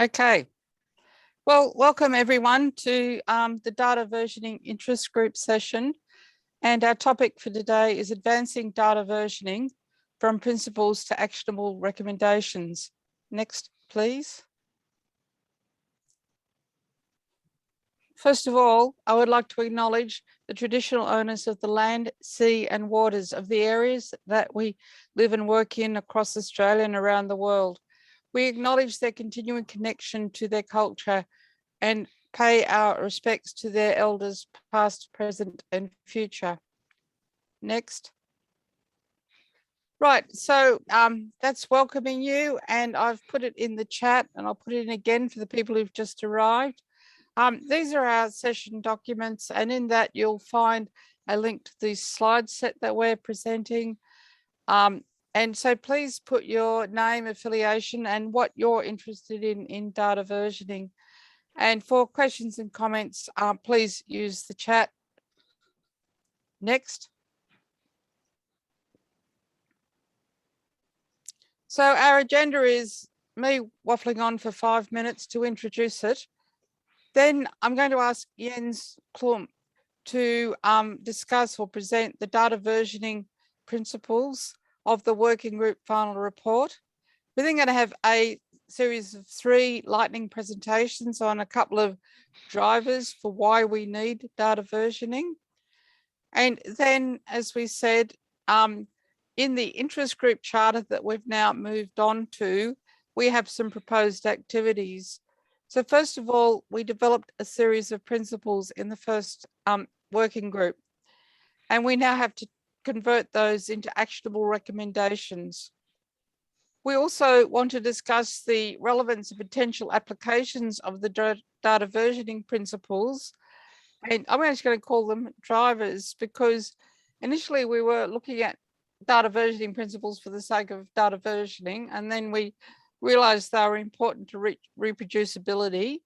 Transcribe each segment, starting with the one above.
Okay, well, welcome everyone to the data versioning interest group session. And our topic for today is advancing data versioning from principles to actionable recommendations. Next, please. First of all, I would like to acknowledge the traditional owners of the land, sea and waters of the areas that we live and work in across Australia and around the world. We acknowledge their continuing connection to their culture and pay our respects to their elders, past, present and future. Next. Right, so that's welcoming you, and I've put it in the chat and I'll put it in again for the people who've just arrived. These are our session documents, and in that you'll find a link to the slide set that we're presenting. And so please put your name, affiliation, and what you're interested in data versioning. And for questions and comments, please use the chat. Next. So our agenda is me waffling on for 5 minutes to introduce it. Then I'm going to ask Jens Klum to discuss or present the data versioning principles of the working group final report. We're then going to have a series of 3 lightning presentations on a couple of drivers for why we need data versioning. And then, as we said, in the interest group charter that we've now moved on to, we have some proposed activities. So first of all, we developed a series of principles in the first working group, and we now have to convert those into actionable recommendations. We also want to discuss the relevance and potential applications of the data versioning principles. And I'm actually going to call them drivers, because initially we were looking at data versioning principles for the sake of data versioning, and then we realized they were important to reproducibility.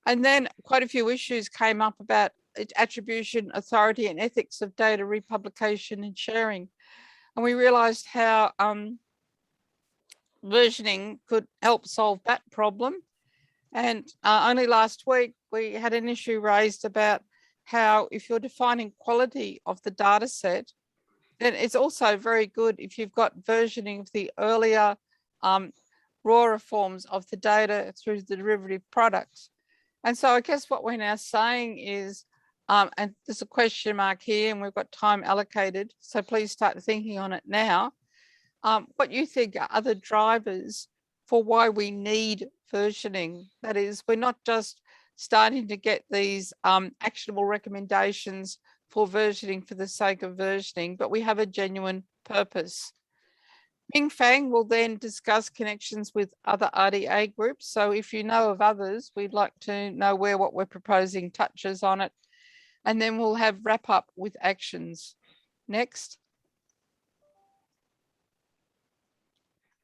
And then quite a few issues came up about attribution, authority and ethics of data republication and sharing. And we realized how versioning could help solve that problem. And only last week, we had an issue raised about how if you're defining quality of the data set, then it's also very good if you've got versioning of the earlier rawer forms of the data through the derivative products. And so I guess what we're now saying is, and there's a question mark here and we've got time allocated, so please start thinking on it now, what you think are other drivers for why we need versioning. That is, we're not just starting to get these actionable recommendations for versioning for the sake of versioning, but we have a genuine purpose. Ming Fang will then discuss connections with other RDA groups. So if you know of others, we'd like to know where what we're proposing touches on it. And then we'll have wrap up with actions. Next.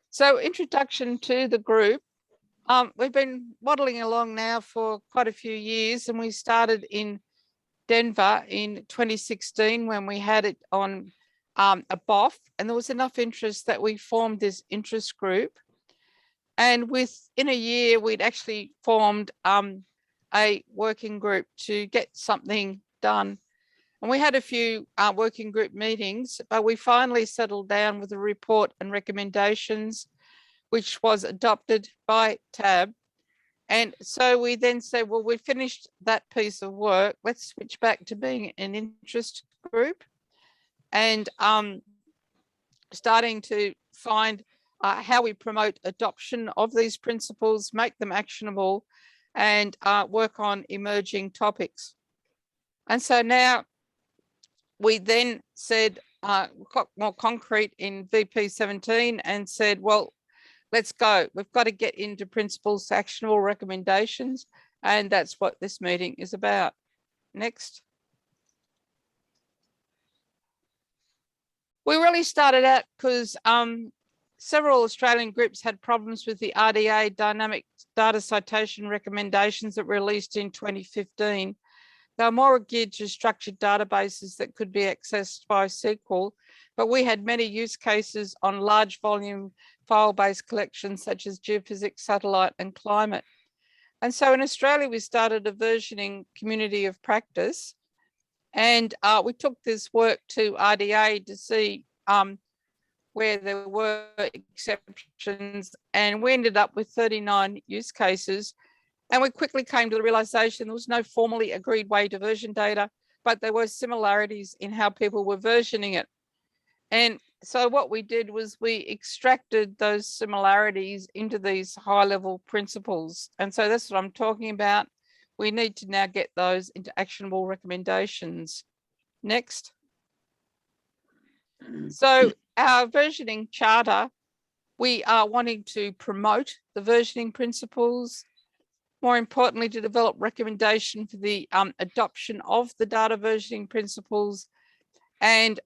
So introduction to the group. We've been modeling along now for quite a few years, and we started in Denver in 2016 when we had it on a BOF, and there was enough interest that we formed this interest group. And within a year, we'd actually formed a working group to get something done. And we had a few working group meetings, but we finally settled down with a report and recommendations, which was adopted by TAB. And so we then said, well, we finished that piece of work. Let's switch back to being an interest group and starting to find how we promote adoption of these principles, make them actionable, and work on emerging topics. And so now we then said, got more concrete in VP 17 and said, well, let's go. We've got to get into principles to actionable recommendations. And that's what this meeting is about. Next. We really started out because several Australian groups had problems with the RDA dynamic data citation recommendations that were released in 2015. They're more geared to structured databases that could be accessed by SQL, but we had many use cases on large volume file-based collections such as geophysics, satellite, and climate. And so in Australia, we started a versioning community of practice, and we took this work to RDA to see where there were exceptions, and we ended up with 39 use cases. And we quickly came to the realization there was no formally agreed way to version data, but there were similarities in how people were versioning it. And so what we did was we extracted those similarities into these high-level principles. And so that's what I'm talking about. We need to now get those into actionable recommendations. Next. So our versioning charter, we are wanting to promote the versioning principles. More importantly, to develop recommendation for the adoption of the data versioning principles, and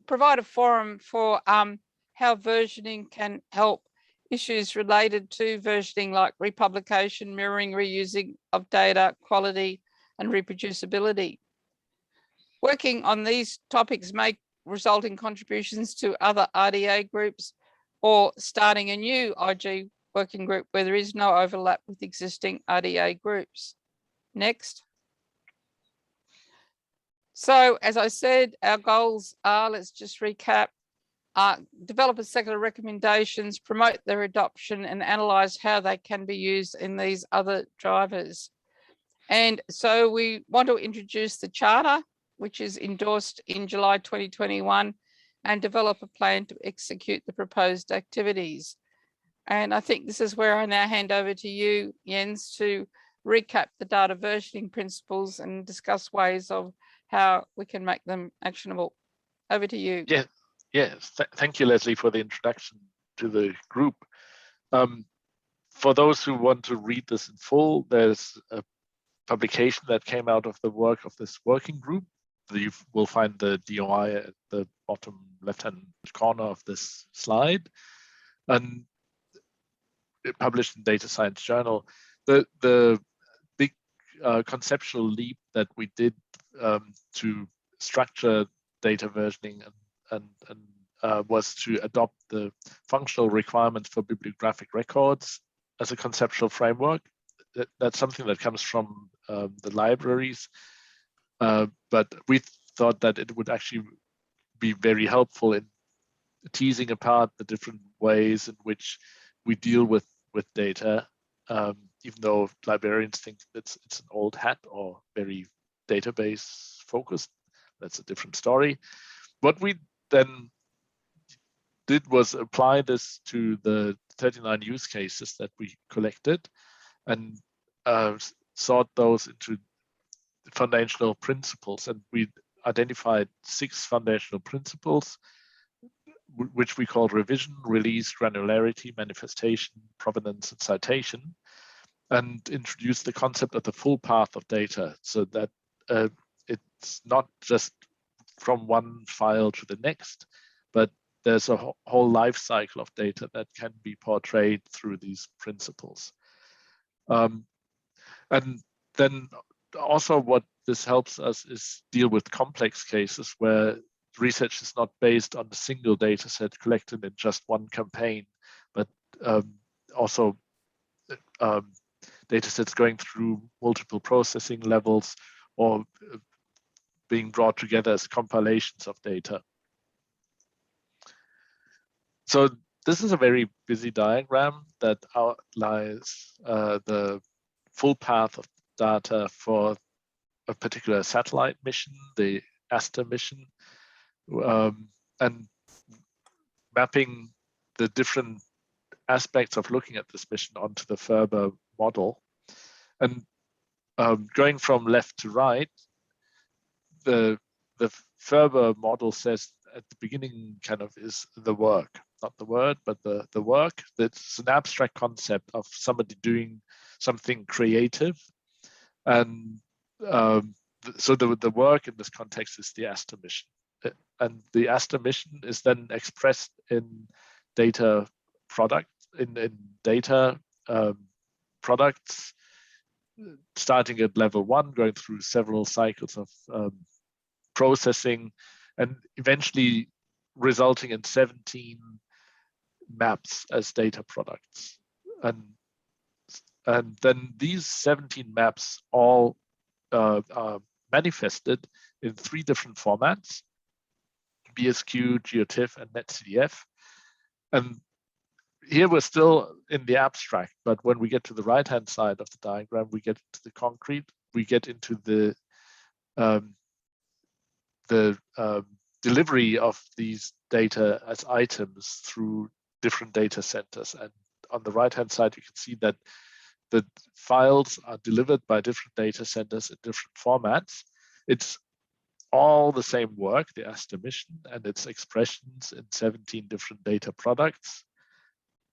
provide a forum for how versioning can help issues related to versioning, like republication, mirroring, reusing of data, quality, and reproducibility. Working on these topics may result in contributions to other RDA groups, or starting a new IG working group where there is no overlap with existing RDA groups. Next. So as I said, our goals are, let's just recap, develop a set of recommendations, promote their adoption, and analyze how they can be used in these other drivers. And so we want to introduce the charter, which is endorsed in July 2021, and develop a plan to execute the proposed activities. And I think this is where I now hand over to you, Jens, to recap the data versioning principles and discuss ways of how we can make them actionable. Over to you. Yes. Thank you, Leslie, for the introduction to the group. For those who want to read this in full, there's a publication that came out of the work of this working group. You will find the DOI at the bottom left-hand corner of this slide, and published in Data Science Journal. The big conceptual leap that we did to structure data versioning and was to adopt the functional requirements for bibliographic records as a conceptual framework. That's something that comes from the libraries, but we thought that it would actually be very helpful in teasing apart the different ways in which we deal with data, even though librarians think it's an old hat or very database focused. That's a different story. What we then did was apply this to the 39 use cases that we collected, and sort those into foundational principles. And we identified 6 foundational principles, which we called revision, release, granularity, manifestation, provenance, and citation, and introduced the concept of the full path of data, so that it's not just from one file to the next, but there's a whole life cycle of data that can be portrayed through these principles. And then also what this helps us is deal with complex cases where research is not based on a single data set collected in just one campaign, but also data sets going through multiple processing levels or being brought together as compilations of data. So this is a very busy diagram that outlines the full path of data for a particular satellite mission, the ASTER mission, and mapping the different aspects of looking at this mission onto the Ferber model. And going from left to right, the Ferber model says at the beginning kind of is the work, not the word, but the work. That's an abstract concept of somebody doing something creative. And so the work in this context is the ASTER mission. And the ASTER mission is then expressed in data product, in data products starting at level 1, going through several cycles of processing, and eventually resulting in 17 maps as data products. And then these 17 maps all are manifested in 3 different formats: BSQ, GeoTIFF, and NetCDF. And here we're still in the abstract, but when we get to the right-hand side of the diagram, we get into the concrete, we get into the delivery of these data as items through different data centers. And on the right-hand side, you can see that the files are delivered by different data centers in different formats. It's all the same work, the ASTA mission, and its expressions in 17 different data products,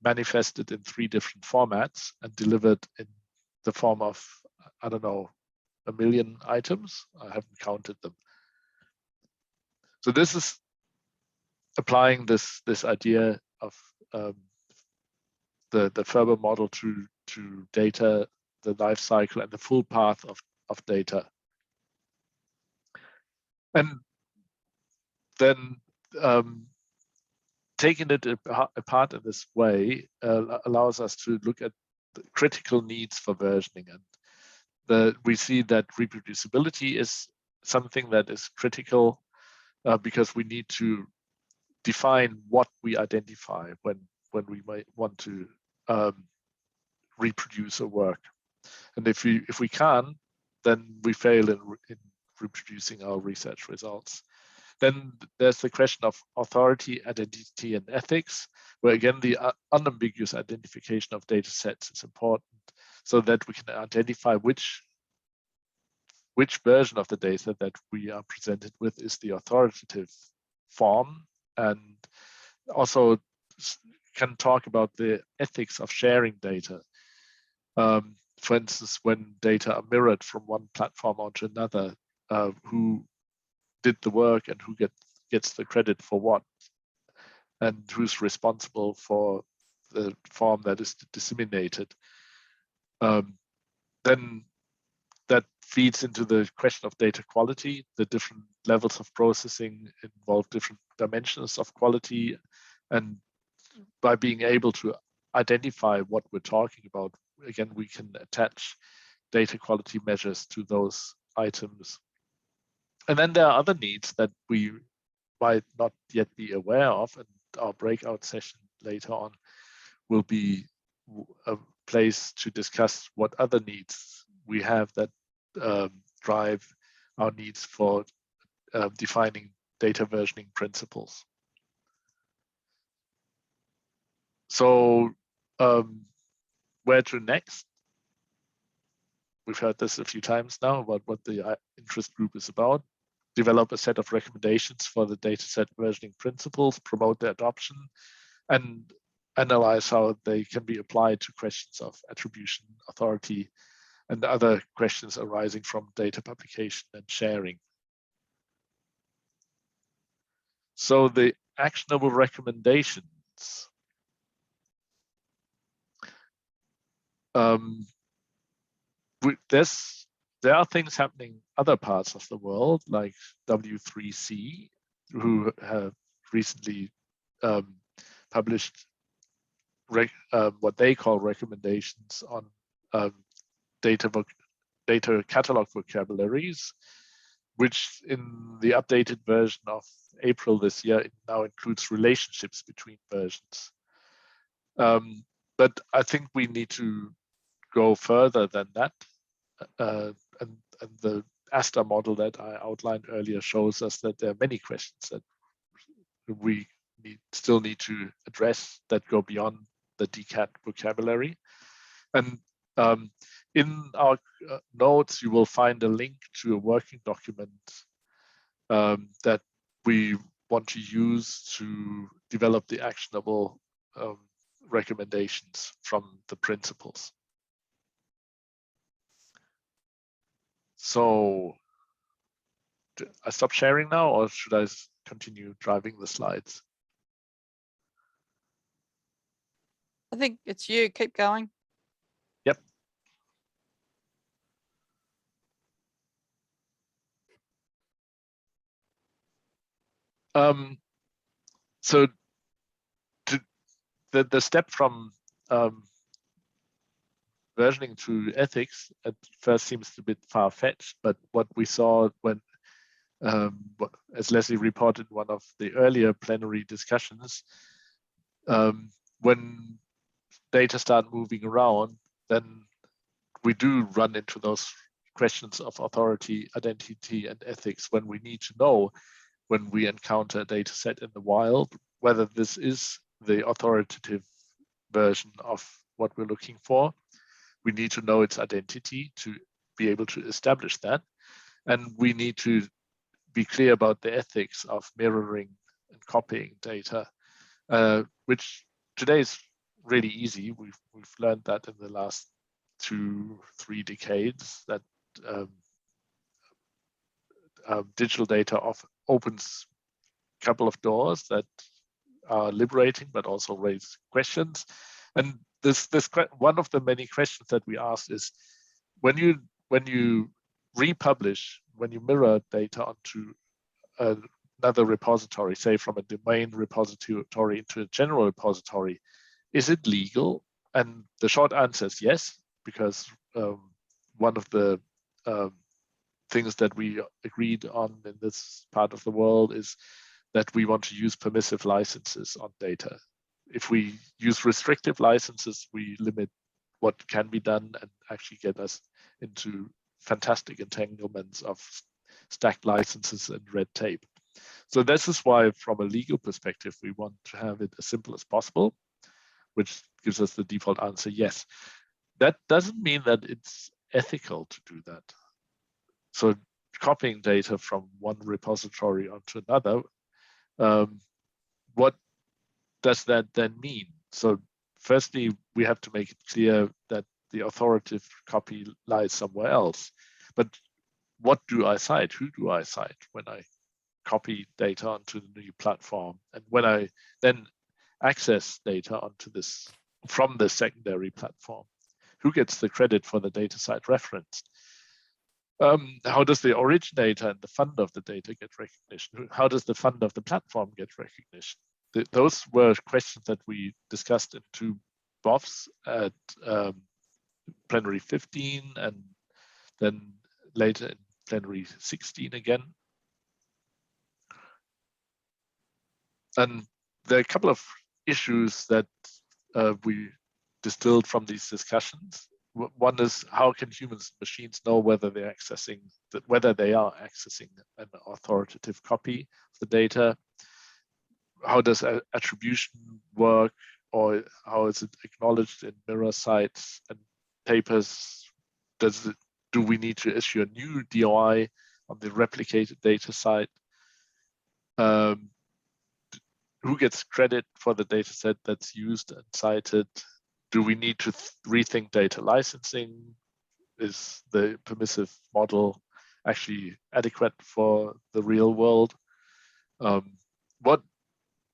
manifested in 3 different formats and delivered in the form of, I don't know, 1 million items. I haven't counted them. So this is applying this idea of the Ferber model to data, the life cycle, and the full path of data. And then taking it apart in this way allows us to look at the critical needs for versioning. And we see that reproducibility is something that is critical because we need to define what we identify when we might want to reproduce a work. And if we can't, then we fail in reproducing our research results. Then there's the question of authority, identity, and ethics, where again the unambiguous identification of data sets is important, so that we can identify which version of the data that we are presented with is the authoritative form, and also can talk about the ethics of sharing data. For instance, when data are mirrored from one platform onto another, who did the work and who gets the credit for what, and who's responsible for the form that is disseminated. Then that feeds into the question of data quality. The different levels of processing involve different dimensions of quality, and by being able to identify what we're talking about, again, we can attach data quality measures to those items. And then there are other needs that we might not yet be aware of, and our breakout session later on will be a place to discuss what other needs we have that drive our needs for defining data versioning principles. So where to next? We've heard this a few times now about what the interest group is about. Develop a set of recommendations for the dataset versioning principles, promote their adoption, and analyze how they can be applied to questions of attribution, authority, and other questions arising from data publication and sharing. So the actionable recommendations. There are things happening in other parts of the world, like W3C, who have recently published what they call recommendations on data catalog vocabularies, which in the updated version of April this year, it now includes relationships between versions. But I think we need to go further than that. And the ASTA model that I outlined earlier shows us that there are many questions that we still need to address that go beyond the DCAT vocabulary. And in our notes, you will find a link to a working document that we want to use to develop the actionable recommendations from the principles. So I stop sharing now, or should I continue driving the slides? I think it's you. Keep going. Yep. So the step from versioning to ethics at first seems a bit far-fetched, but what we saw when, as Leslie reported in one of the earlier plenary discussions, when data start moving around, then we do run into those questions of authority, identity, and ethics when we need to know, when we encounter a data set in the wild, whether this is the authoritative version of what we're looking for. We need to know its identity to be able to establish that. And we need to be clear about the ethics of mirroring and copying data, which today is really easy. We've learned that in the last 2-3 decades, that digital data opens a couple of doors that are liberating, but also raise questions. And this one of the many questions that we asked is, when you republish, when you mirror data onto another repository, say from a domain repository into a general repository, is it legal? And the short answer is yes, because one of the things that we agreed on in this part of the world is that we want to use permissive licenses on data. If we use restrictive licenses, we limit what can be done and actually get us into fantastic entanglements of stacked licenses and red tape. So this is why, from a legal perspective, we want to have it as simple as possible, which gives us the default answer, yes. That doesn't mean that it's ethical to do that. So copying data from one repository onto another, what does that then mean? So firstly, we have to make it clear that the authoritative copy lies somewhere else. But what do I cite? Who do I cite when I copy data onto the new platform? And when I then access data onto this from the secondary platform, who gets the credit for the data site reference? How does the originator and the funder of the data get recognition? How does the funder of the platform get recognition? Those were questions that we discussed in 2 BOFs at plenary 15 and then later in plenary 16 again. And there are a couple of issues that we distilled from these discussions. One is, how can humans and machines know whether they are accessing an authoritative copy of the data? How does attribution work, or how is it acknowledged in mirror sites and papers? Do we need to issue a new DOI on the replicated data site? Who gets credit for the data set that's used and cited? Do we need to rethink data licensing? Is the permissive model actually adequate for the real world? What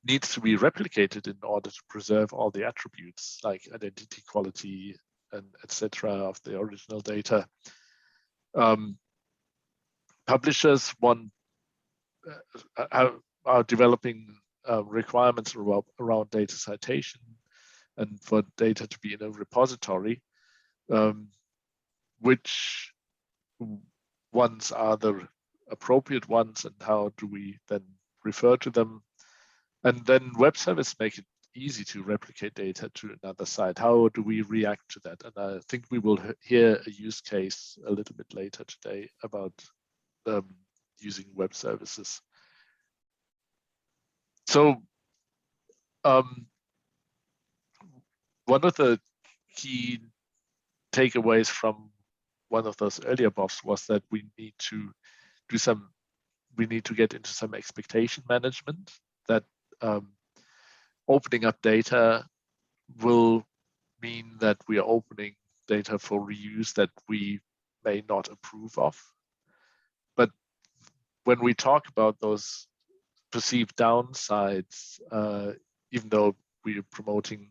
needs to be replicated in order to preserve all the attributes like identity, quality, and etc. of the original data? Publishers are developing requirements around data citation and for data to be in a repository. Which ones are the appropriate ones, and how do we then refer to them? And then web services make it easy to replicate data to another site. How do we react to that? And I think we will hear a use case a little bit later today about using web services. So one of the key takeaways from one of those earlier BOFs was that we need to get into some expectation management, that opening up data will mean that we are opening data for reuse that we may not approve of. But when we talk about those perceived downsides, even though we are promoting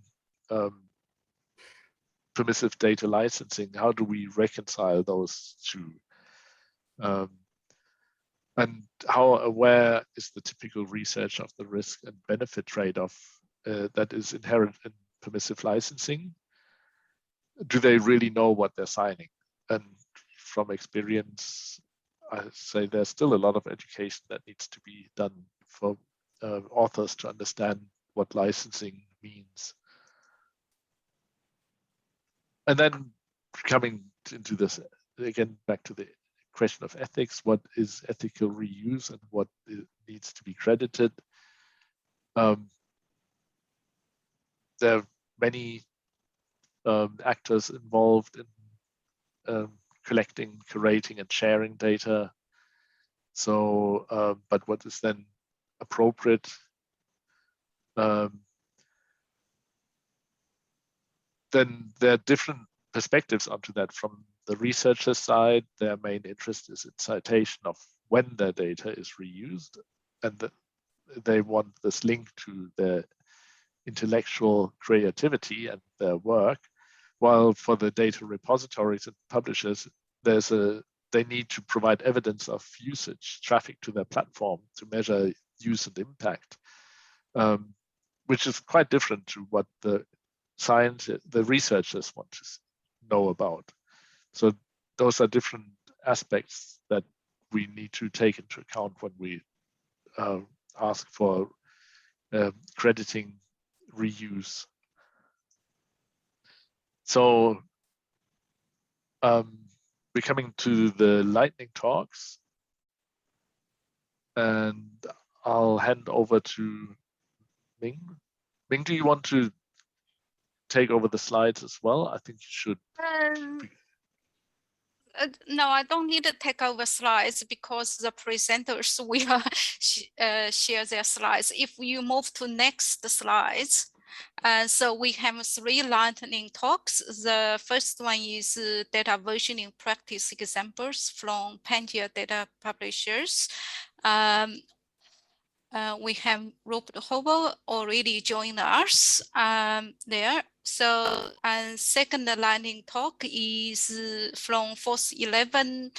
permissive data licensing, how do we reconcile those two? And how aware is the typical research of the risk and benefit trade-off that is inherent in permissive licensing? Do they really know what they're signing? And from experience, I say there's still a lot of education that needs to be done for authors to understand what licensing means. And then coming into this, again, back to the question of ethics, what is ethical reuse and what needs to be credited? There are many actors involved in collecting, curating, and sharing data. So, but what is then appropriate? Then there are different perspectives onto that. From the researcher side, their main interest is in citation of when their data is reused, and they want this link to their intellectual creativity and their work. While for the data repositories and publishers, they need to provide evidence of usage, traffic to their platform to measure use and impact, which is quite different to what the researchers want to know about. So those are different aspects that we need to take into account when we ask for crediting reuse. So we're coming to the lightning talks, and I'll hand over to Ming. Ming, do you want to take over the slides as well? I think you should. No, I don't need to take over slides because the presenters will share their slides. If you move to next slides, so we have 3 lightning talks. The first one is data versioning practice examples from Panchiya data publishers. We have Robert Hobo already joined us there. So, and second lightning talk is from Force 11,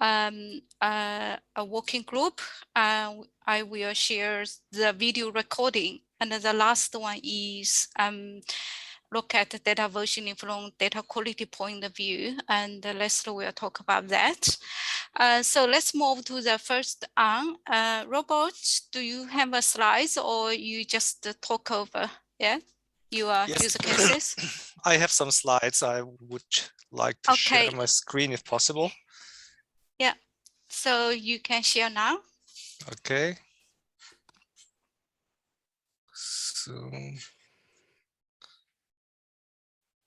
a working group. I will share the video recording. And the last one is look at data versioning from data quality point of view. And Leslie will talk about that. So let's move to the first one. Robert, do you have a slides or you just talk over? Yeah, your user cases? I have some slides. I would like to share my screen if possible. Yeah, so you can share now. Okay. So,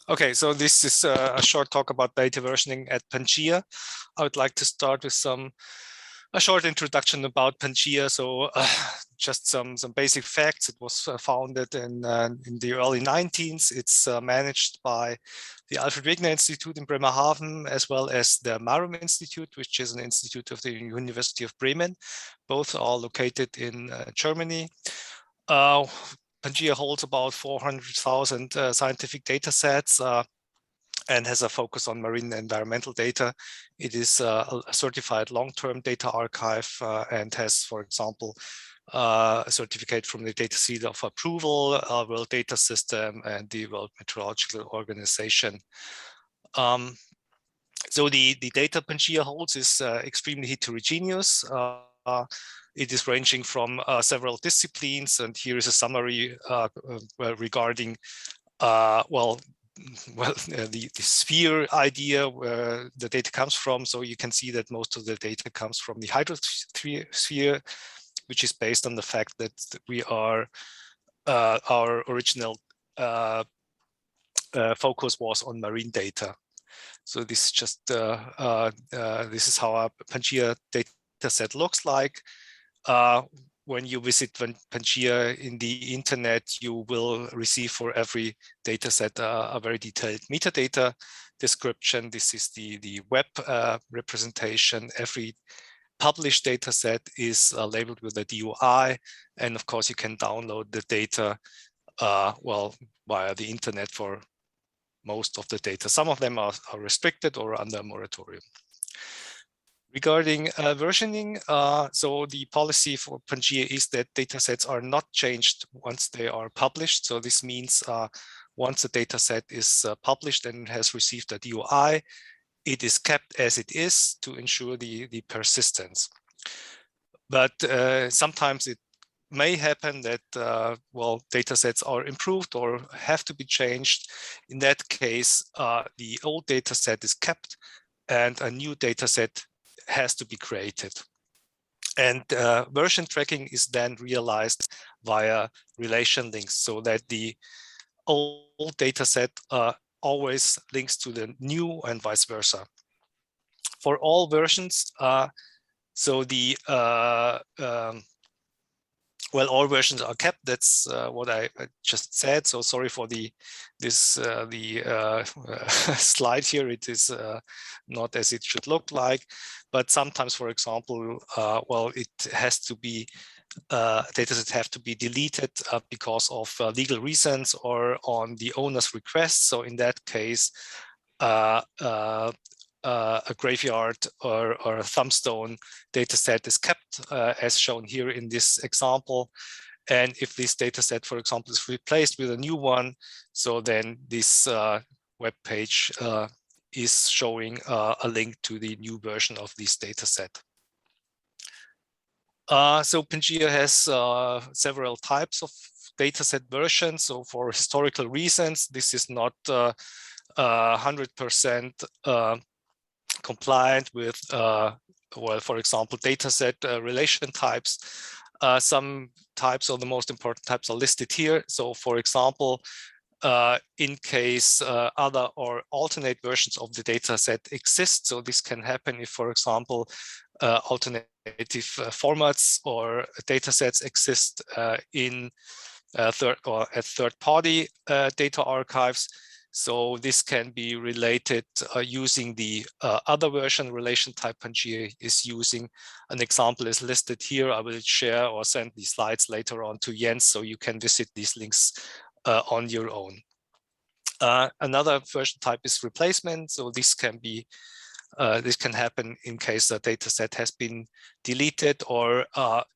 okay, so this is a short talk about data versioning at Panchiya. I would like to start with a short introduction about Panchiya. So just some basic facts. It was founded in the early 19th. It's managed by the Alfred Wegener Institute in Bremerhaven, as well as the Marum Institute, which is an institute of the University of Bremen. Both are located in Germany. Panchiya holds about 400,000 scientific data sets and has a focus on marine environmental data. It is a certified long-term data archive and has, for example, a certificate from the Data Seal of Approval, World Data System, and the World Meteorological Organization. So the data Panchiya holds is extremely heterogeneous. It is ranging from several disciplines, and here is a summary regarding the sphere idea where the data comes from. So you can see that most of the data comes from the hydrosphere, which is based on the fact that we are our original focus was on marine data. So this is just this is how a Panchiya data set looks like. When you visit Panchiya in the internet, you will receive for every data set a very detailed metadata description. This is the web representation. Every published data set is labeled with a DOI. And of course, you can download the data via the internet for most of the data. Some of them are restricted or under moratorium. Regarding versioning, so the policy for Panchiya is that datasets are not changed once they are published. So this means once a dataset is published and has received a DOI, it is kept as it is to ensure the persistence. But sometimes it may happen that, well, datasets are improved or have to be changed. In that case, the old dataset is kept and a new dataset has to be created. And version tracking is then realized via relation links so that the old dataset always links to the new and vice versa. For all versions, so the well, all versions are kept. That's what I just said. So sorry for this slide here. It is not as it should look like. But sometimes, for example, well, it has to be datasets have to be deleted because of legal reasons or on the owner's request. So in that case, a graveyard or a thumbstone dataset is kept as shown here in this example. And if this dataset, for example, is replaced with a new one, so then this web page is showing a link to the new version of this dataset. So Panchiya has several types of dataset versions. So for historical reasons, this is not 100% compliant with, well, for example, dataset relation types. Some types or the most important types are listed here. So for example, in case other or alternate versions of the dataset exist. So this can happen if, for example, alternative formats or datasets exist in third-party data archives. So this can be related using the other version relation type Panchiya is using. An example is listed here. I will share or send these slides later on to Jens, so you can visit these links on your own. Another version type is replacement. So this can be this can happen in case a dataset has been deleted or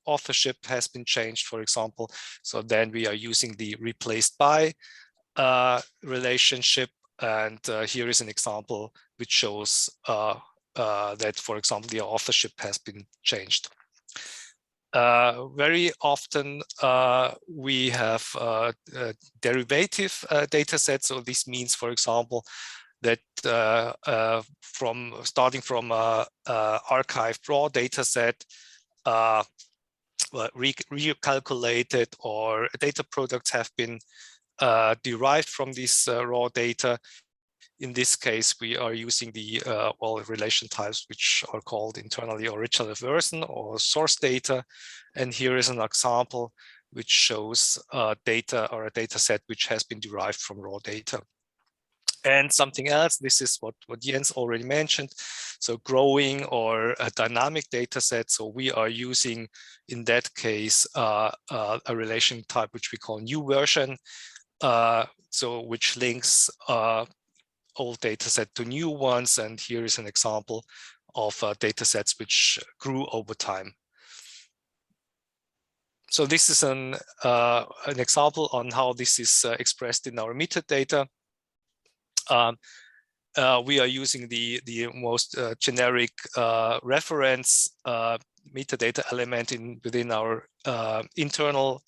authorship has been changed, for example. So then we are using the replaced by relationship, and here is an example which shows that, for example, the authorship has been changed. Very often we have derivative data sets. So this means, for example, that starting from a archived raw data set, recalculated or data products have been derived from this raw data. In this case, we are using the well, relation types which are called internally original version or source data. And here is an example which shows data or a data set which has been derived from raw data. And something else, this is what Jens already mentioned. So growing or a dynamic data set. So we are using, in that case, a relation type which we call new version. So which links old data set to new ones. And here is an example of data sets which grew over time. So this is an example on how this is expressed in our metadata. We are using the most generic reference metadata element within our internal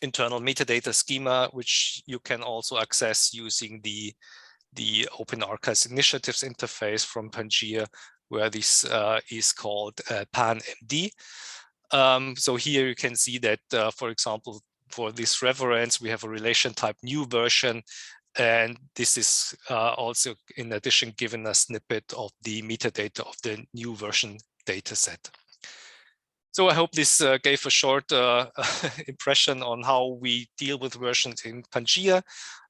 metadata schema, which you can also access using the Open Archives Initiatives interface from Panchiya, where this is called PanMD. So here you can see that, for example, for this reference, we have a relation type new version. And this is also, in addition, given a snippet of the metadata of the new version dataset. So I hope this gave a short impression on how we deal with versions in Panchiya.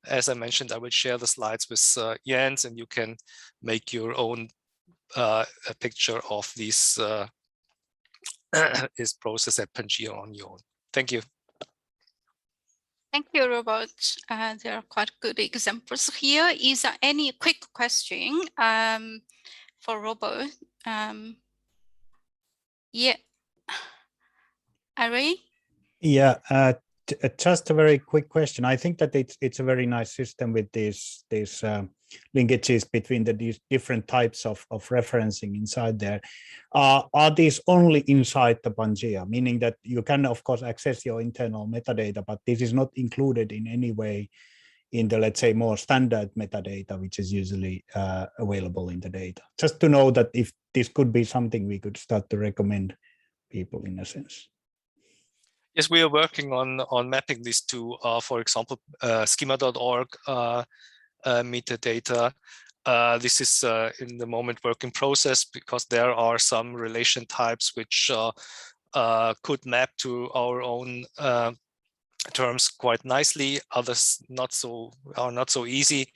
As I mentioned, I will share the slides with Jens, and you can make your own picture of this process at Panchiya on your own. Thank you. Thank you, Robert. There are quite good examples here. Is there any quick question for Robert. Yeah, Ari? Yeah, just a very quick question. I think that it's a very nice system with these linkages between these different types of referencing inside there. Are these only inside the Panchiya, meaning that you can of course access your internal metadata, but this is not included in any way in the, let's say, more standard metadata, which is usually available in the data? Just to know that if this could be something we could start to recommend people in a sense. Yes, we are working on mapping this to, for example, schema.org metadata. This is in the moment work in process because there are some relation types which could map to our own terms quite nicely. Others are not so easy.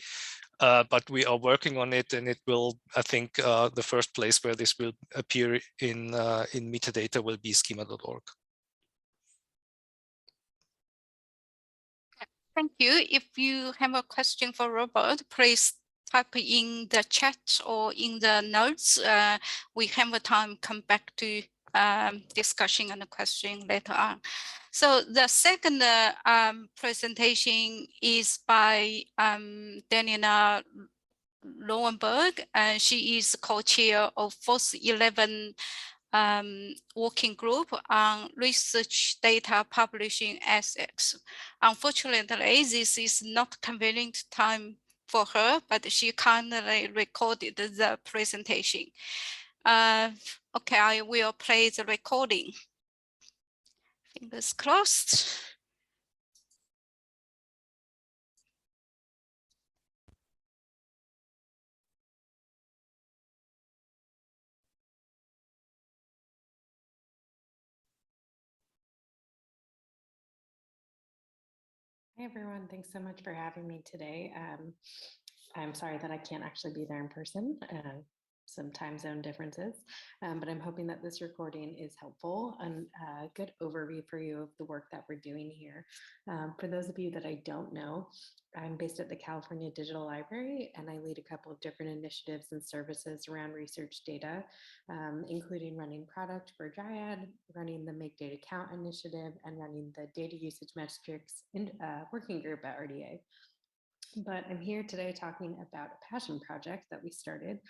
But we are working on it, and it will, I think, the first place where this will appear in metadata will be schema.org. Thank you. If you have a question for Robert, please type in the chat or in the notes. We have a time come back to discussion and the question later on. So the second presentation is by Danina Lowenberg, and she is co-chair of FOSS 11 working group on research data publishing ethics. Unfortunately, this is not convenient time for her, but she kindly recorded the presentation. Okay, I will play the recording. Fingers crossed. Hey everyone, thanks so much for having me today. I'm sorry that I can't actually be there in person, some time zone differences, but I'm hoping that this recording is helpful and a good overview for you of the work that we're doing here. For those of you that I don't know, I'm based at the California Digital Library, and I lead a couple of different initiatives and services around research data, including running product for Dryad, running the Make Data Count initiative, and running the data usage metrics working group at RDA. But I'm here today talking about a passion project that we started,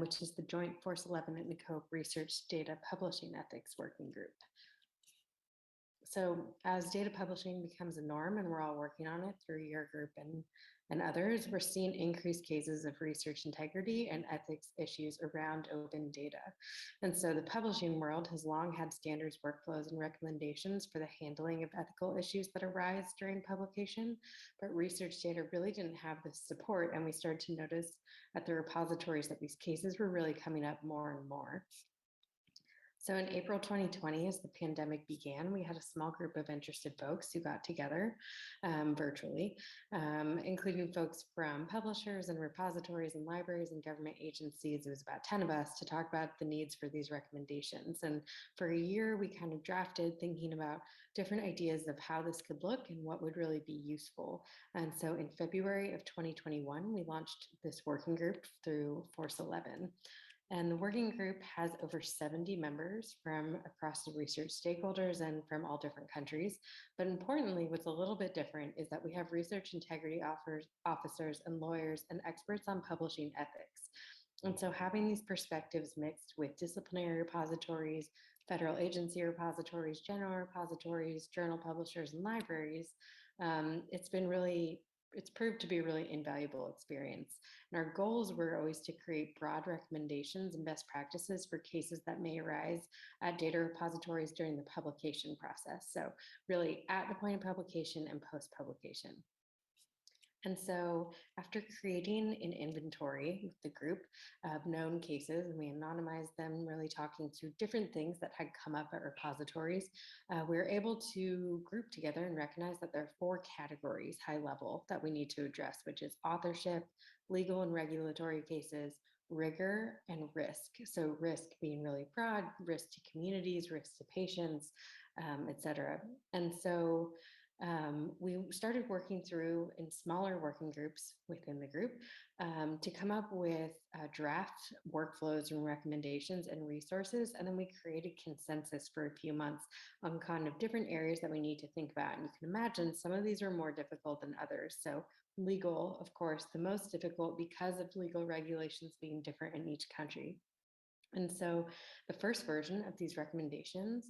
which is the joint Force 11 and NACOPE Research Data Publishing Ethics Working Group. So as data publishing becomes a norm, and we're all working on it through your group and others, we're seeing increased cases of research integrity and ethics issues around open data. And so the publishing world has long had standards, workflows, and recommendations for the handling of ethical issues that arise during publication, but research data really didn't have this support, and we started to notice at the repositories that these cases were really coming up more and more. So in April 2020, as the pandemic began, we had a small group of interested folks who got together virtually, including folks from publishers and repositories and libraries and government agencies. It was about 10 of us to talk about the needs for these recommendations. And for a year, we kind of drafted thinking about different ideas of how this could look and what would really be useful. And so in February of 2021, we launched this working group through Force 11. And the working group has over 70 members from across the research stakeholders and from all different countries. But importantly, what's a little bit different is that we have research integrity officers and lawyers and experts on publishing ethics. And so having these perspectives mixed with disciplinary repositories, federal agency repositories, general repositories, journal publishers, and libraries, it's proved to be a really invaluable experience. And our goals were always to create broad recommendations and best practices for cases that may arise at data repositories during the publication process. So really at the point of publication and post-publication. And so after creating an inventory with the group of known cases, and we anonymized them, really talking through different things that had come up at repositories, we were able to group together and recognize that there are 4 categories high level that we need to address, which is authorship, legal and regulatory cases, rigor, and risk. So risk being really broad, risk to communities, risk to patients, et cetera. And so we started working through in smaller working groups within the group to come up with draft workflows and recommendations and resources. And then we created consensus for a few months on kind of different areas that we need to think about. And you can imagine some of these are more difficult than others. So legal, of course, the most difficult because of legal regulations being different in each country. And so the first version of these recommendations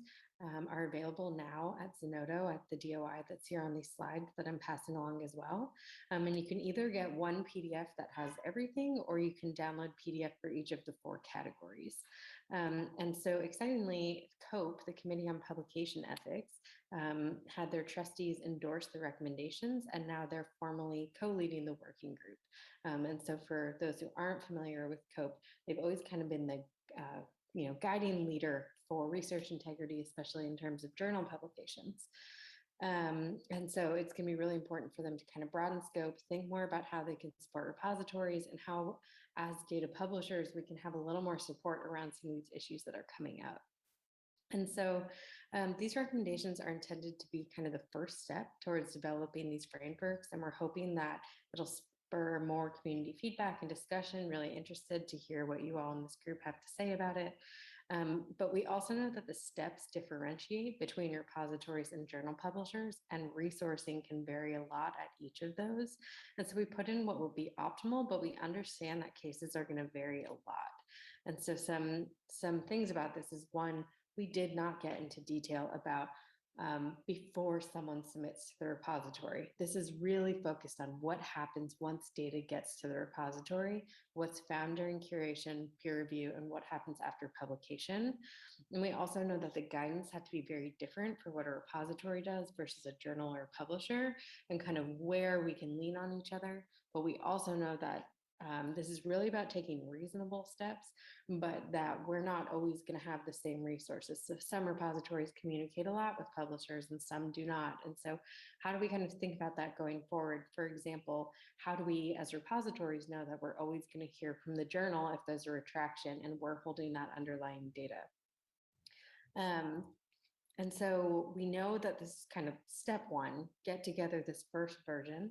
are available now at Zenodo at the DOI that's here on these slides that I'm passing along as well. And you can either get one PDF that has everything, or you can download PDF for each of the 4 categories. And so excitingly, COPE, the Committee on Publication Ethics, had their trustees endorse the recommendations, and now they're formally co-leading the working group. And so for those who aren't familiar with COPE, they've always kind of been the guiding leader for research integrity, especially in terms of journal publications. And so it's going to be really important for them to kind of broaden scope, think more about how they can support repositories, and how, as data publishers, we can have a little more support around some of these issues that are coming up. And so these recommendations are intended to be kind of the first step towards developing these frameworks, and we're hoping that it'll spur more community feedback and discussion. Really interested to hear what you all in this group have to say about it. But we also know that the steps differentiate between repositories and journal publishers, and resourcing can vary a lot at each of those. And so we put in what will be optimal, but we understand that cases are going to vary a lot. And so some things about this is, one, we did not get into detail about before someone submits to the repository. This is really focused on what happens once data gets to the repository, what's found during curation, peer review, and what happens after publication. And we also know that the guidance had to be very different for what a repository does versus a journal or a publisher, and kind of where we can lean on each other. But we also know that this is really about taking reasonable steps, but that we're not always going to have the same resources. So some repositories communicate a lot with publishers and some do not. And so how do we kind of think about that going forward? For example, how do we as repositories know that we're always going to hear from the journal if there's a retraction and we're holding that underlying data? And so we know that this is kind of step one, get together this first version.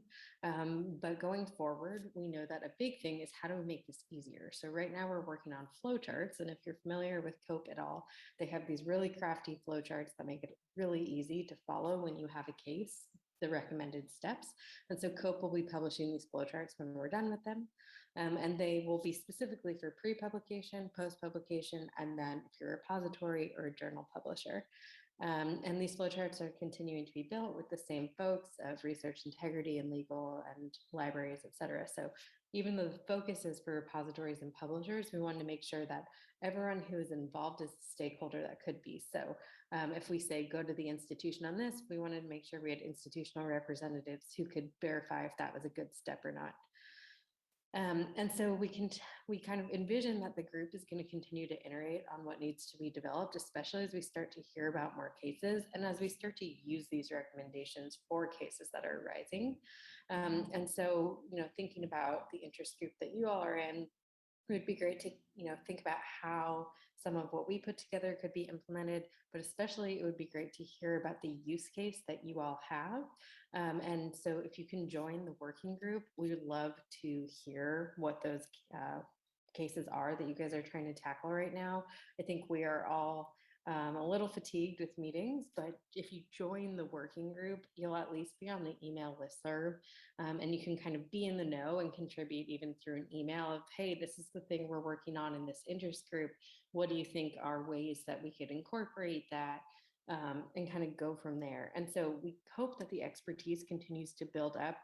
But going forward, we know that a big thing is, how do we make this easier? So right now we're working on flowcharts. And if you're familiar with COPE at all, they have these really crafty flowcharts that make it really easy to follow when you have a case, the recommended steps. And so COPE will be publishing these flowcharts when we're done with them. And they will be specifically for pre-publication, post-publication, and then if you're a repository or a journal publisher. And these flowcharts are continuing to be built with the same folks of research integrity and legal and libraries, et cetera. So even though the focus is for repositories and publishers, we wanted to make sure that everyone who is involved is a stakeholder that could be. So if we say go to the institution on this, we wanted to make sure we had institutional representatives who could verify if that was a good step or not. And so we kind of envision that the group is going to continue to iterate on what needs to be developed, especially as we start to hear about more cases and as we start to use these recommendations for cases that are arising. And so, thinking about the interest group that you all are in, it would be great to, think about how some of what we put together could be implemented, but especially it would be great to hear about the use case that you all have. And so if you can join the working group, we would love to hear what those cases are that you guys are trying to tackle right now. I think we are all a little fatigued with meetings, but if you join the working group, you'll at least be on the email listserv, and you can kind of be in the know and contribute even through an email of, hey, this is the thing we're working on in this interest group. What do you think are ways that we could incorporate that? And kind of go from there. And so we hope that the expertise continues to build up.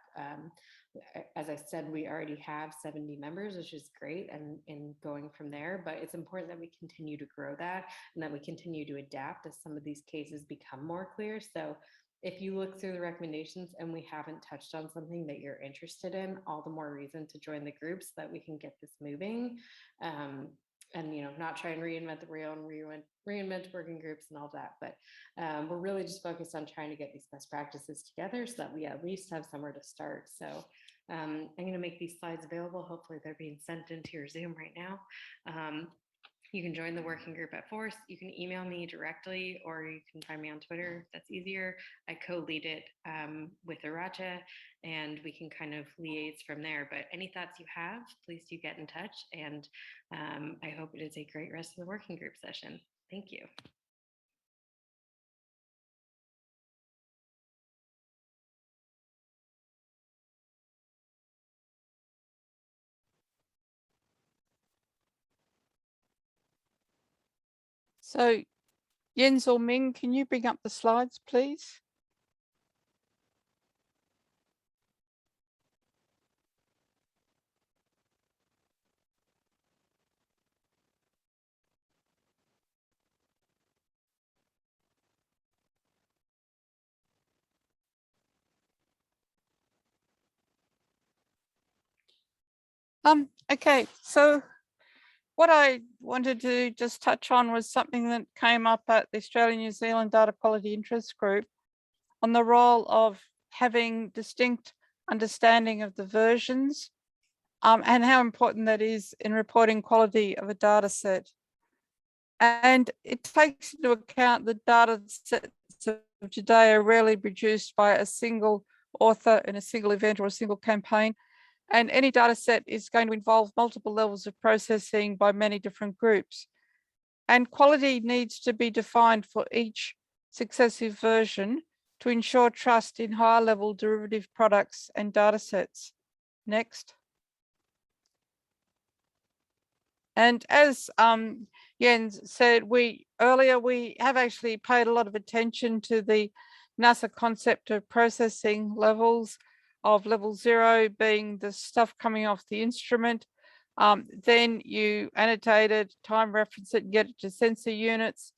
As I said, we already have 70 members, which is great, and going from there, but it's important that we continue to grow that and that we continue to adapt as some of these cases become more clear. So if you look through the recommendations and we haven't touched on something that you're interested in, all the more reason to join the group so that we can get this moving. And not try and reinvent the wheel and reinvent working groups and all that, but we're really just focused on trying to get these best practices together so that we at least have somewhere to start. So I'm going to make these slides available. Hopefully they're being sent into your Zoom right now. You can join the working group at Force. You can email me directly, or you can find me on Twitter. That's easier. I co-lead it with Aracha, and we can kind of liaise from there. But any thoughts you have, please do get in touch. And I hope it is a great rest of the working group session. Thank you. So Jens or Ming, can you bring up the slides, please? Okay, so what I wanted to just touch on was something that came up at the Australian New Zealand Data Quality Interest Group on the role of having distinct understanding of the versions and how important that is in reporting quality of a data set. And it takes into account the data sets of today are rarely produced by a single author in a single event or a single campaign. And any data set is going to involve multiple levels of processing by many different groups. And quality needs to be defined for each successive version to ensure trust in higher level derivative products and data sets. Next. And as Jens said, we have actually paid a lot of attention to the NASA concept of processing levels, of level 0 being the stuff coming off the instrument. Then you annotate it, time reference it, get it to sensor units.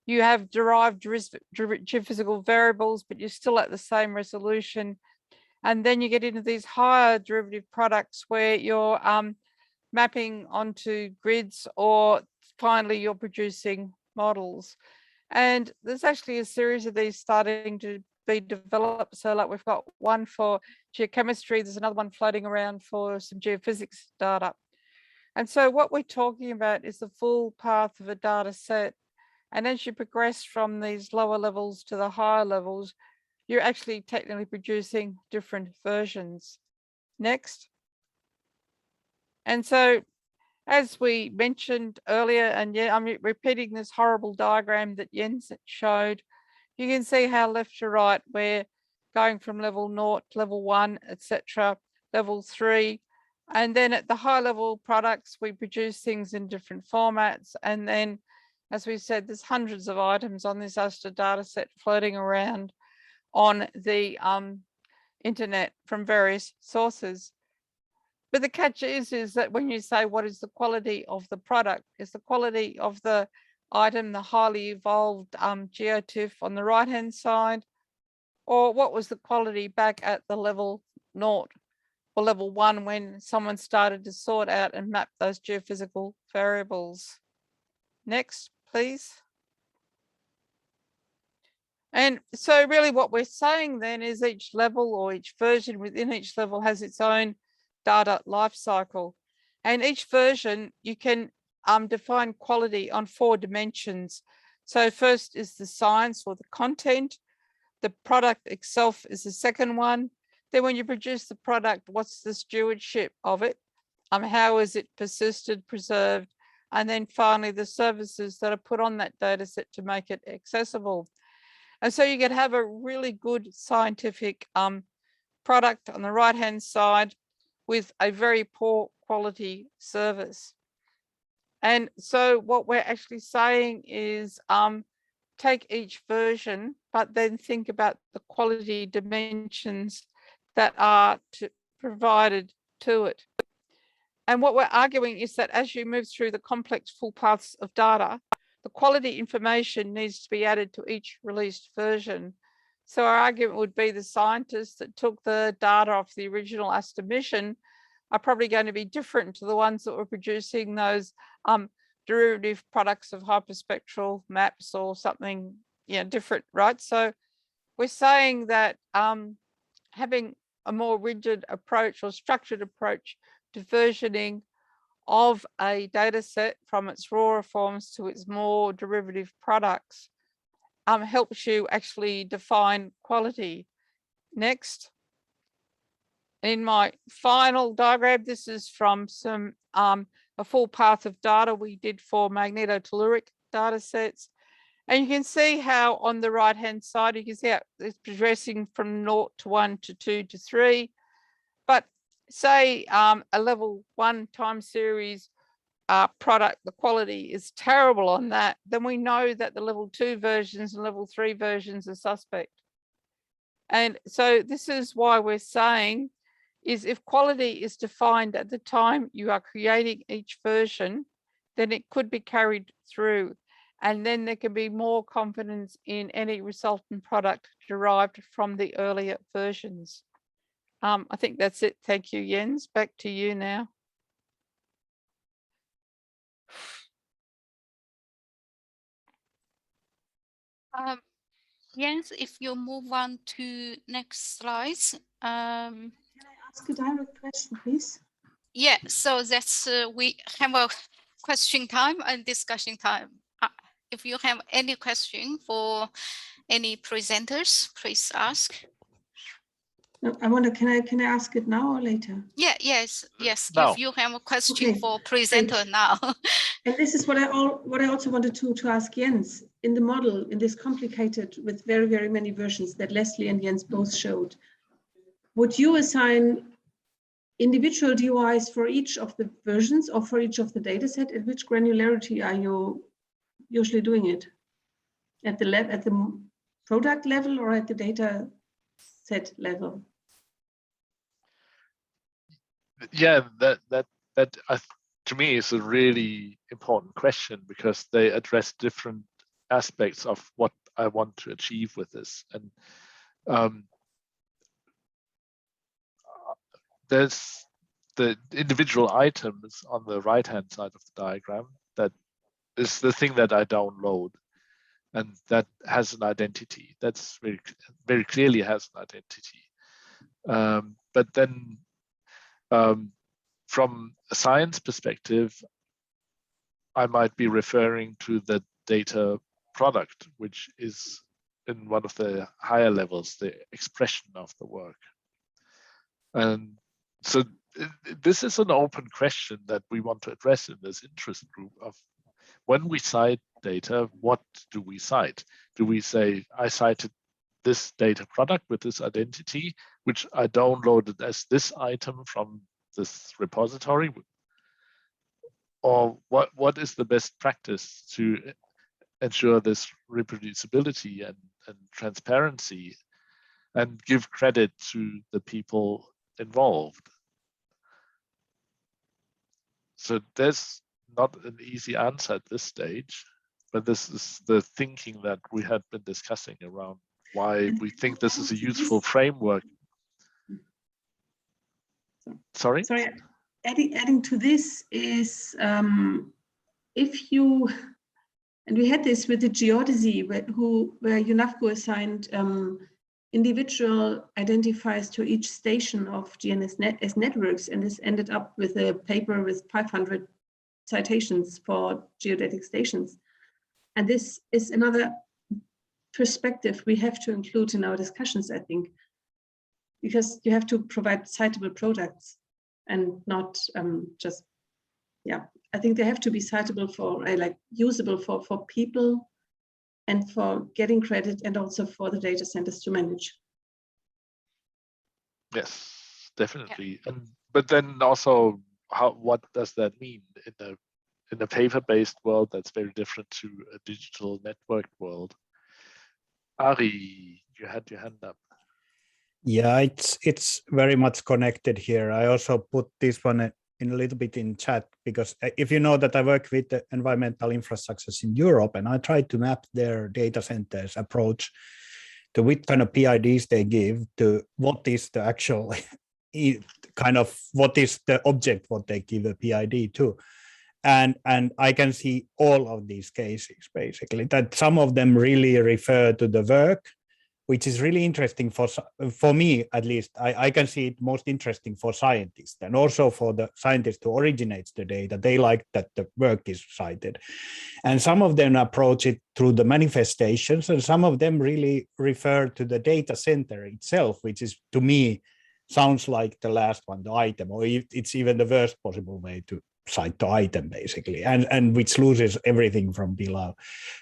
You have derived geophysical variables, but you're still at the same resolution. And then you get into these higher derivative products where you're mapping onto grids, or finally you're producing models. And there's actually a series of these starting to be developed. So like we've got one for geochemistry, there's another one floating around for some geophysics data. And so what we're talking about is the full path of a data set. And as you progress from these lower levels to the higher levels, you're actually technically producing different versions. Next. And so, as we mentioned earlier, and yeah, I'm repeating this horrible diagram that Jens showed, you can see how left to right we're going from level 0 to level 1, etc., level 3. And then at the high level products, we produce things in different formats. And then, as we said, there's hundreds of items on this ASTA data set floating around on the internet from various sources. But the catch is that when you say what is the quality of the product, is the quality of the item the highly evolved geotiff on the right hand side, or what was the quality back at the level 0 or level 1 when someone started to sort out and map those geophysical variables? Next, please. And so really what we're saying then is each level or each version within each level has its own data life cycle. And each version, you can define quality on 4 dimensions. So first is the science or the content. The product itself is the second one. Then when you produce the product, what's the stewardship of it? How is it persisted, preserved? And then finally, the services that are put on that data set to make it accessible. And so you can have a really good scientific product on the right-hand side with a very poor quality service. And so what we're actually saying is take each version, but then think about the quality dimensions that are provided to it. And what we're arguing is that as you move through the complex full paths of data, the quality information needs to be added to each released version. So our argument would be the scientists that took the data off the original ASTA mission are probably going to be different to the ones that were producing those derivative products of hyperspectral maps or something, different, right? So we're saying that having a more rigid approach or structured approach to versioning of a data set from its rawer forms to its more derivative products helps you actually define quality. Next. In my final diagram, this is from some a full path of data we did for magnetotelluric data sets. And you can see how on the right hand side, you can see how it's progressing from 0 to 1 to 2 to 3. But say a level 1 time series product, the quality is terrible on that, then we know that the level 2 versions and level 3 versions are suspect. And so this is why we're saying is if quality is defined at the time you are creating each version, then it could be carried through. And then there can be more confidence in any resultant product derived from the earlier versions. I think that's it. Thank you, Jens. Back to you now. Jens, if you move on to next slides. Can I ask a direct question, please? Yeah, so that's we have a question time and discussion time. If you have any question for any presenters, please ask. No, I wonder, can I ask it now or later? Yeah, yes. Now. If you have a question Okay, for presenter now. And this is what I also wanted to ask Jens. In the model, in this complicated with very, very many versions that Leslie and Jens both showed, would you assign individual DOIs for each of the versions or for each of the data set? At which granularity are you usually doing it? At the product level or at the data set level? Yeah, that to me is a really important question because they address different aspects of what I want to achieve with this. And there's the individual items on the right-hand side of the diagram that is the thing that I download, and that has an identity. That's very clearly has an identity. But then from a science perspective, I might be referring to the data product, which is in one of the higher levels, the expression of the work. And so this is an open question that we want to address in this interest group of when we cite data, what do we cite? Do we say, I cited this data product with this identity, which I downloaded as this item from this repository? Or what is the best practice to ensure this reproducibility and transparency and give credit to the people involved? So there's not an easy answer at this stage, but this is the thinking that we had been discussing around why we think this is a useful framework. Sorry? Sorry, adding to this is if you, and we had this with the geodesy where UNAFCO assigned individual identifiers to each station of GNSS as networks, and this ended up with a paper with 500 citations for geodetic stations. And this is another perspective we have to include in our discussions, I think, because you have to provide citable products and not just, yeah, I think they have to be citable for, like usable for people and for getting credit and also for the data centers to manage. Yes, definitely. Yeah. But then also, what does that mean in a paper-based world that's very different to a digital networked world? Ari, you had your hand up. Yeah, it's very much connected here. I also put this one in a little bit in chat because if you know that I work with the environmental infrastructures in Europe, and I try to map their data centers approach to what kind of PIDs they give to what is the actual kind of what is the object what they give a PID to. And I can see all of these cases basically that some of them really refer to the work which is really interesting for me, at least. I can see it most interesting for scientists, and also for the scientists who originates the data. They like that the work is cited. And some of them approach it through the manifestations, and some of them really refer to the data center itself, which is, to me, sounds like the last one, the item, or it's even the worst possible way to cite the item, basically, and which loses everything from below.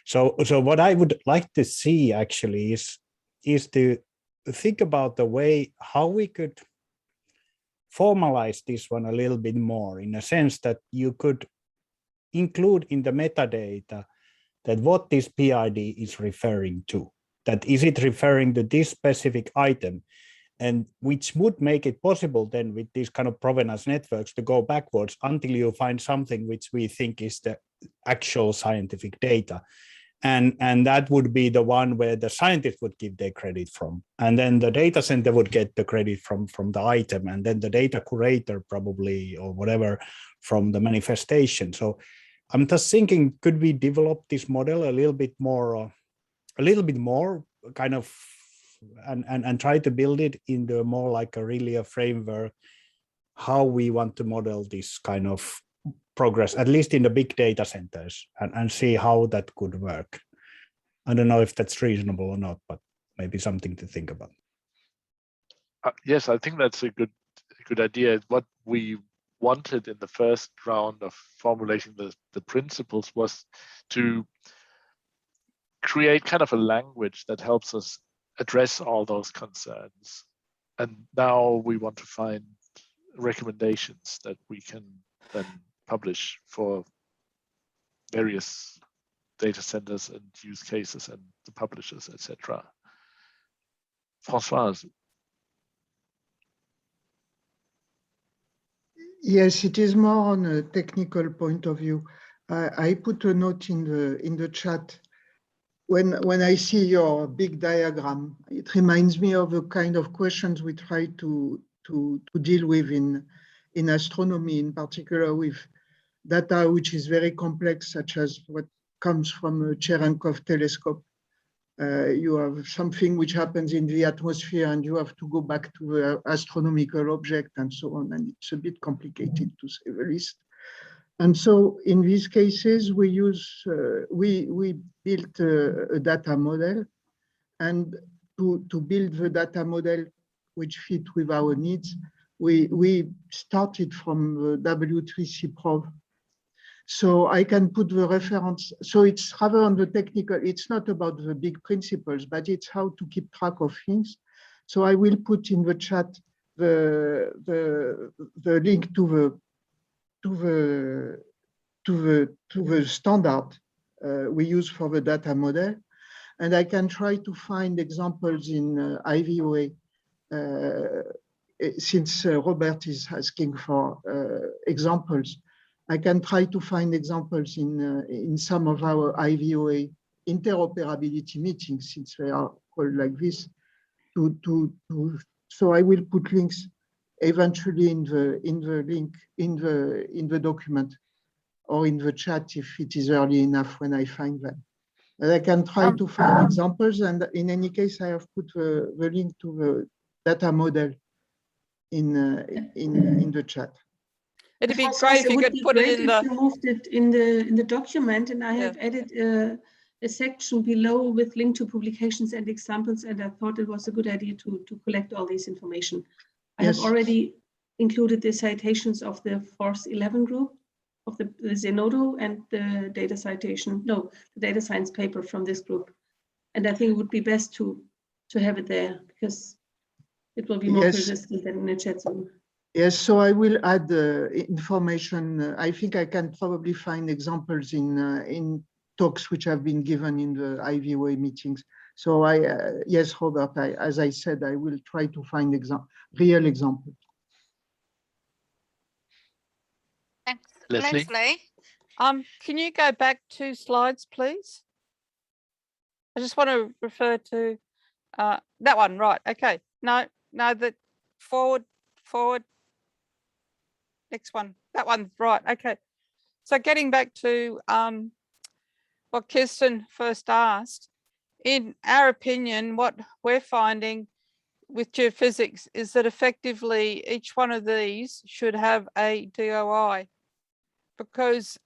So what I would like to see actually is to think about the way how we could formalize this one a little bit more, in a sense that you could include in the metadata that what this PID is referring to, that is it referring to this specific item, and which would make it possible then with these kind of provenance networks to go backwards until you find something which we think is the actual scientific data. And that would be the one where the scientist would give their credit from. And then the data center would get the credit from the item, and then the data curator probably, or whatever, from the manifestation. So I'm just thinking, could we develop this model a little bit more kind of, and try to build it into more like a framework, how we want to model this kind of progress, at least in the big data centers, and see how that could work. I don't know if that's reasonable or not, but maybe something to think about. Yes, I think that's a good idea. What we wanted in the first round of formulating the principles was to create kind of a language that helps us address all those concerns. And now we want to find recommendations that we can then publish for various data centers and use cases and the publishers, etc. Françoise. Yes, it is more on a technical point of view. I put a note in the chat. When I see your big diagram, it reminds me of the kind of questions we try to deal with in astronomy, in particular with data which is very complex, such as what comes from a Cherenkov telescope. You have something which happens in the atmosphere, and you have to go back to the astronomical object and so on, and it's a bit complicated, to say the least. And so in these cases, we built a data model, and to build the data model which fit with our needs, we started from the W3C probe. So I can put the reference. So it's rather on the technical, it's not about the big principles, but it's how to keep track of things. So I will put in the chat the link to the standard we use for the data model. And I can try to find examples in IVOA, since Robert is asking for examples. I can try to find examples in some of our IVOA interoperability meetings, since they are called like this. So I will put links eventually in the link in the document or in the chat if it is early enough when I find them. And I can try to find examples, and in any case, I have put the link to the data model in the chat. It'd be great if you could put it in the. If you moved it in the document, and I have added a section below with link to publications and examples, and I thought it was a good idea to collect all this information. I have already included the citations of the Force 11 group, of the Zenodo, and the data science paper from this group. And I think it would be best to have it there, because it will be more persistent than in a chat zone. Yes, so I will add the information. I think I can probably find examples in talks which have been given in the IVOA meetings. So yes, Robert, as I said, I will try to find real examples. Thanks, Leslie? Can you go back 2 slides, please? I just want to refer to that one, right? Okay. No, that forward. Next one. That one's right. Okay. So getting back to what Kirsten first asked, in our opinion, what we're finding with geophysics is that effectively each one of these should have a DOI, because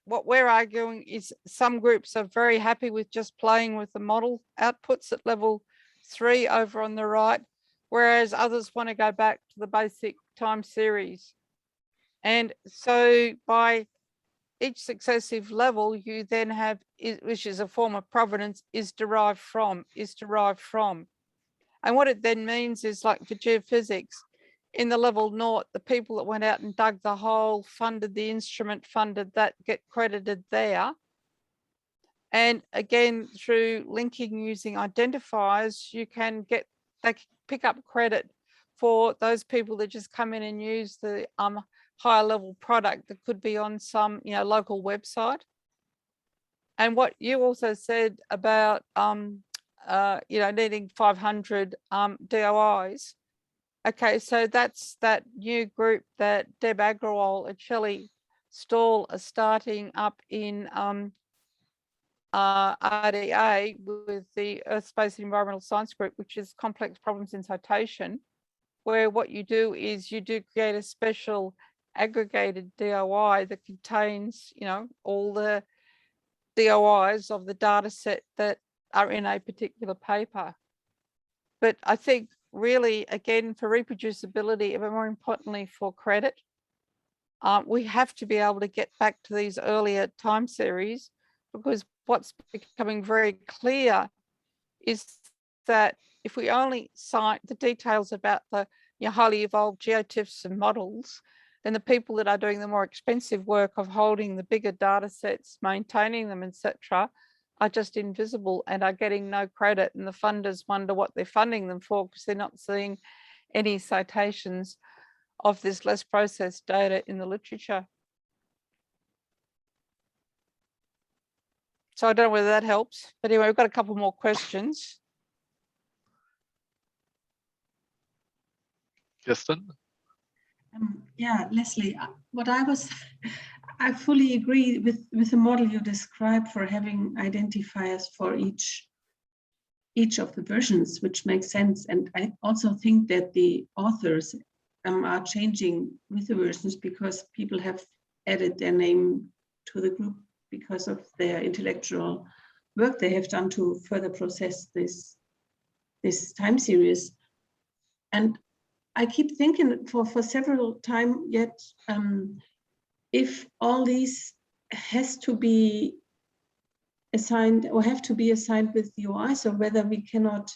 what we're arguing is some groups are very happy with just playing with the model outputs at level 3 over on the right, whereas others want to go back to the basic time series. And so by each successive level, you then have, which is a form of provenance, is derived from. And what it then means is, like for geophysics, in the level 0, the people that went out and dug the hole, funded the instrument, funded that, get credited there. And again, through linking using identifiers, you can get, they pick up credit for those people that just come in and use the higher level product that could be on some, you know, local website. And what you also said about, you know, needing 500 DOIs. Okay, so that's that new group that Deb Agrawal and Shelley Stall are starting up in RDA with the Earth, Space and Environmental Science Group, which is complex problems in citation, where what you do is you do create a special aggregated DOI that contains, you know, all the DOIs of the data set that are in a particular paper. But I think really, again, for reproducibility, but more importantly for credit, we have to be able to get back to these earlier time series, because what's becoming very clear is that if we only cite the details about the, you know, highly evolved geotiffs and models, then the people that are doing the more expensive work of holding the bigger data sets, maintaining them, etc., are just invisible and are getting no credit. And the funders wonder what they're funding them for, because they're not seeing any citations of this less processed data in the literature. So I don't know whether that helps. But anyway, we've got a couple more questions. Kirsten? Yeah, Leslie, I fully agree with the model you described for having identifiers for each of the versions, which makes sense. And I also think that the authors are changing with the versions because people have added their name to the group because of their intellectual work they have done to further process this time series. And I keep thinking for several times yet, if all these has to be assigned or have to be assigned with DOIs, or whether we cannot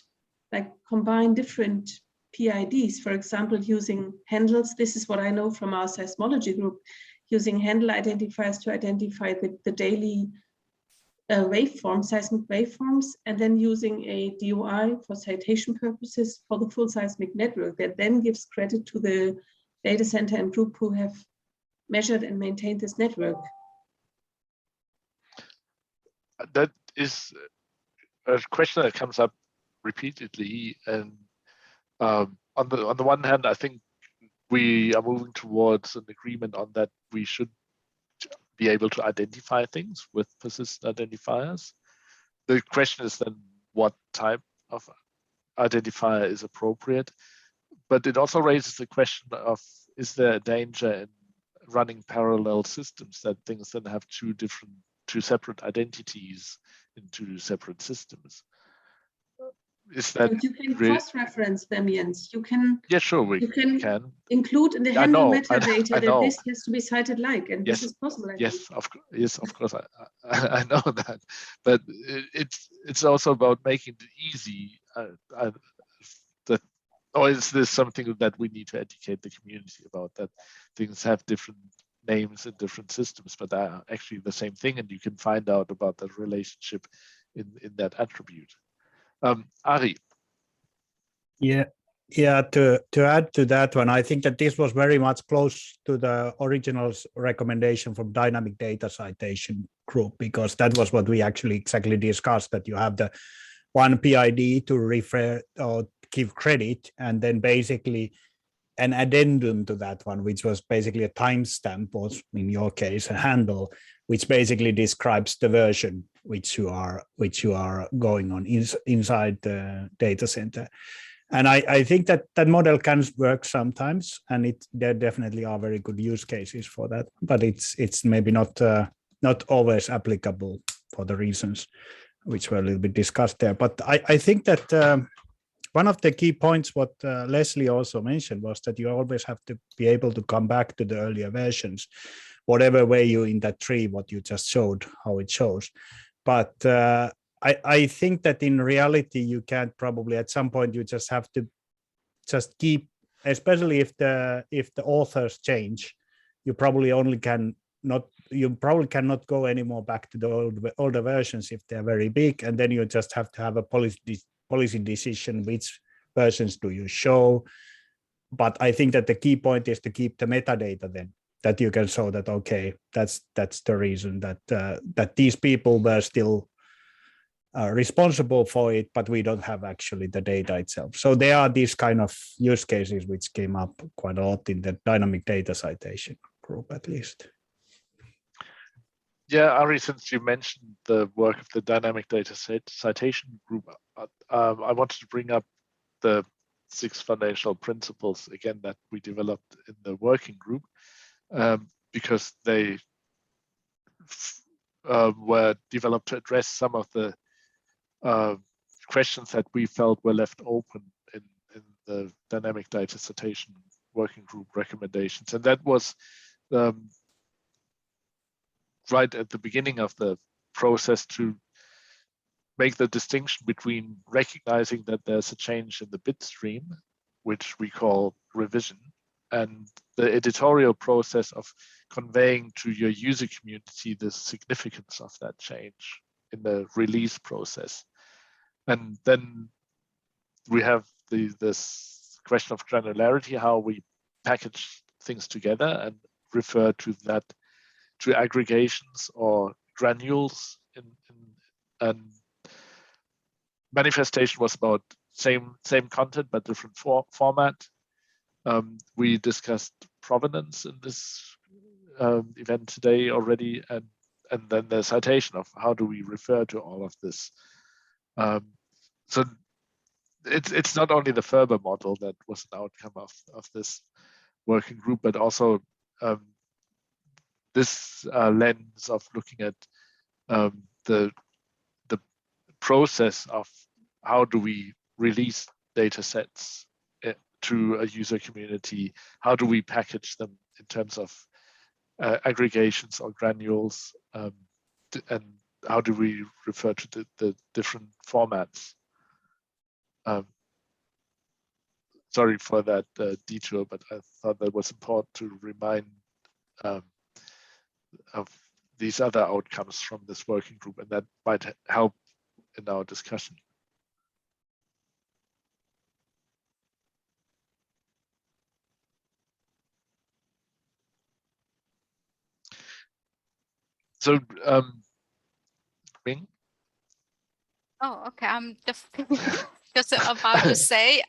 like combine different PIDs, for example, using handles. This is what I know from our seismology group, using handle identifiers to identify the daily waveforms, seismic waveforms, and then using a DOI for citation purposes for the full seismic network that then gives credit to the data center and group who have measured and maintained this network. That is a question that comes up repeatedly, and on the one hand, I think we are moving towards an agreement on that we should be able to identify things with persistent identifiers. The question is then what type of identifier is appropriate, but it also raises the question of, is there a danger in running parallel systems, that things then have two separate identities in two separate systems? Is that but you can cross-reference them, Jens. You can. Yeah, sure, we can include in the handle metadata that this has to be cited like, and yes, this is possible. Yes, of course, I know that, but it's also about making it easy. Or is this something that we need to educate the community about, that things have different names in different systems, but they are actually the same thing, and you can find out about the relationship in that attribute. Ari. Yeah, to add to that one, I think that this was very much close to the original recommendation from Dynamic Data Citation Group, because that was what we actually exactly discussed, that you have the one PID to refer or give credit, and then basically an addendum to that one, which was basically a timestamp, or in your case, a handle, which basically describes the version which you are going on inside the data center. And I think that that model can work sometimes, and there definitely are very good use cases for that, but it's maybe not always applicable for the reasons which were a little bit discussed there. But I think that one of the key points what Leslie also mentioned was that you always have to be able to come back to the earlier versions, whatever way you in that tree, what you just showed, how it shows. But I think that in reality, you can't probably at some point, you just have to just keep, especially if the authors change, you probably cannot go anymore back to the older versions if they're very big. And then you just have to have a policy decision, which versions do you show. But I think that the key point is to keep the metadata then, that you can show that, okay, that's the reason that these people were still responsible for it, but we don't have actually the data itself. So there are these kind of use cases which came up quite a lot in the dynamic data citation group, at least. Yeah, Ari, since you mentioned the work of the dynamic data citation group, I wanted to bring up the 6 foundational principles again that we developed in the working group, because they were developed to address some of the questions that we felt were left open in the dynamic data citation working group recommendations. And that was right at the beginning of the process to make the distinction between recognizing that there's a change in the bit stream, which we call revision, and the editorial process of conveying to your user community the significance of that change in the release process. And then we have this question of granularity, how we package things together and refer to that, to aggregations or granules. And manifestation was about same content but different format. We discussed provenance in this event today already, and then the citation of how do we refer to all of this. So it's not only the Ferber model that was an outcome of this working group, but also this lens of looking at the process of how do we release data sets to a user community, how do we package them in terms of aggregations or granules, and how do we refer to the different formats. Sorry for that detour, but I thought that was important to remind of these other outcomes from this working group, and that might help in our discussion. So, Ming? Oh, okay. I'm just about to say,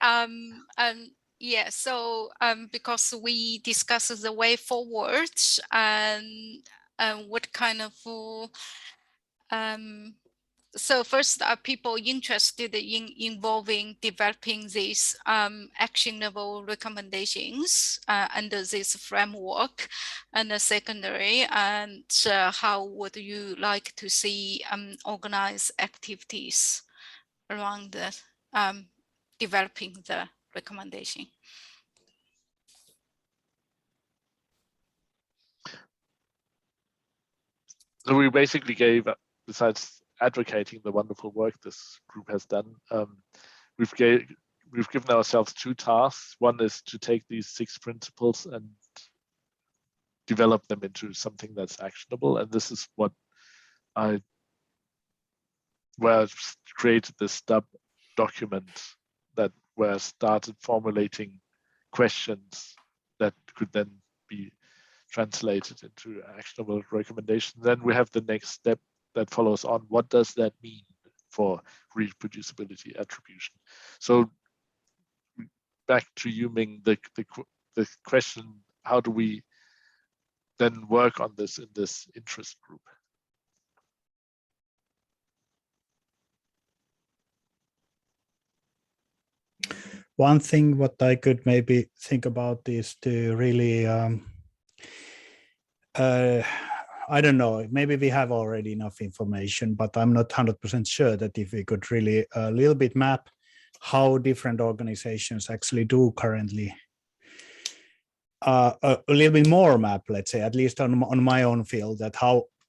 yeah. So, because we discussed the way forward and what kind of so first, are people interested in involving developing these actionable recommendations under this framework? And the secondary, and how would you like to see organized activities around the developing the recommendation? So we basically gave, besides advocating the wonderful work this group has done, we've given ourselves 2 tasks. One is to take these 6 principles and develop them into something that's actionable. And this is what I created this stub document that where I started formulating questions that could then be translated into actionable recommendations. Then we have the next step that follows on. What does that mean for reproducibility attribution? So back to you, Ming, the question, how do we then work on this in this interest group? One thing what I could maybe think about is to really, I don't know, maybe we have already enough information, but I'm not 100% sure that if we could really a little bit map how different organizations actually do currently. A little bit more map, let's say, at least on my own field, that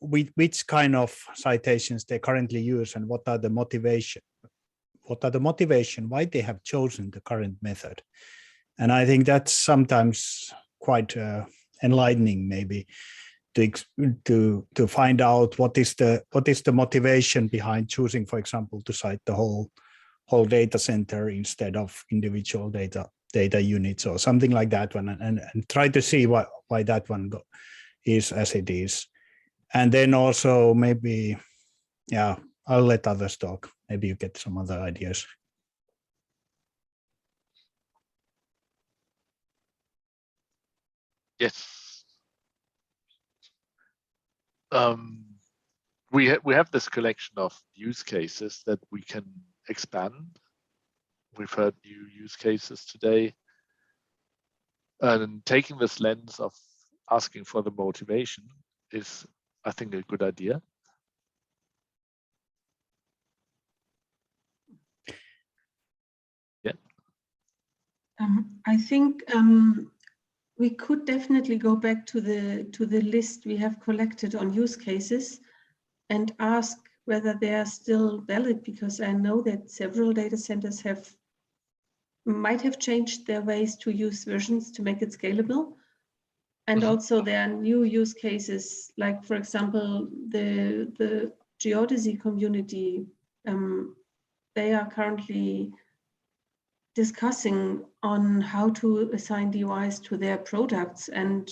which kind of citations they currently use and what are the motivation, why they have chosen the current method. And I think that's sometimes quite enlightening, maybe, to find out what is the motivation behind choosing, for example, to cite the whole data center instead of individual data units or something like that one, and try to see why that one is as it is. And then also maybe, yeah, I'll let others talk. Maybe you get some other ideas. Yes. We have this collection of use cases that we can expand. We've heard new use cases today. And taking this lens of asking for the motivation is, I think, a good idea. Yeah. I think we could definitely go back to the list we have collected on use cases and ask whether they are still valid, because I know that several data centers might have changed their ways to use versions to make it scalable. And also there are new use cases, like, for example, the geodesy community. They are currently discussing on how to assign DOIs to their products. And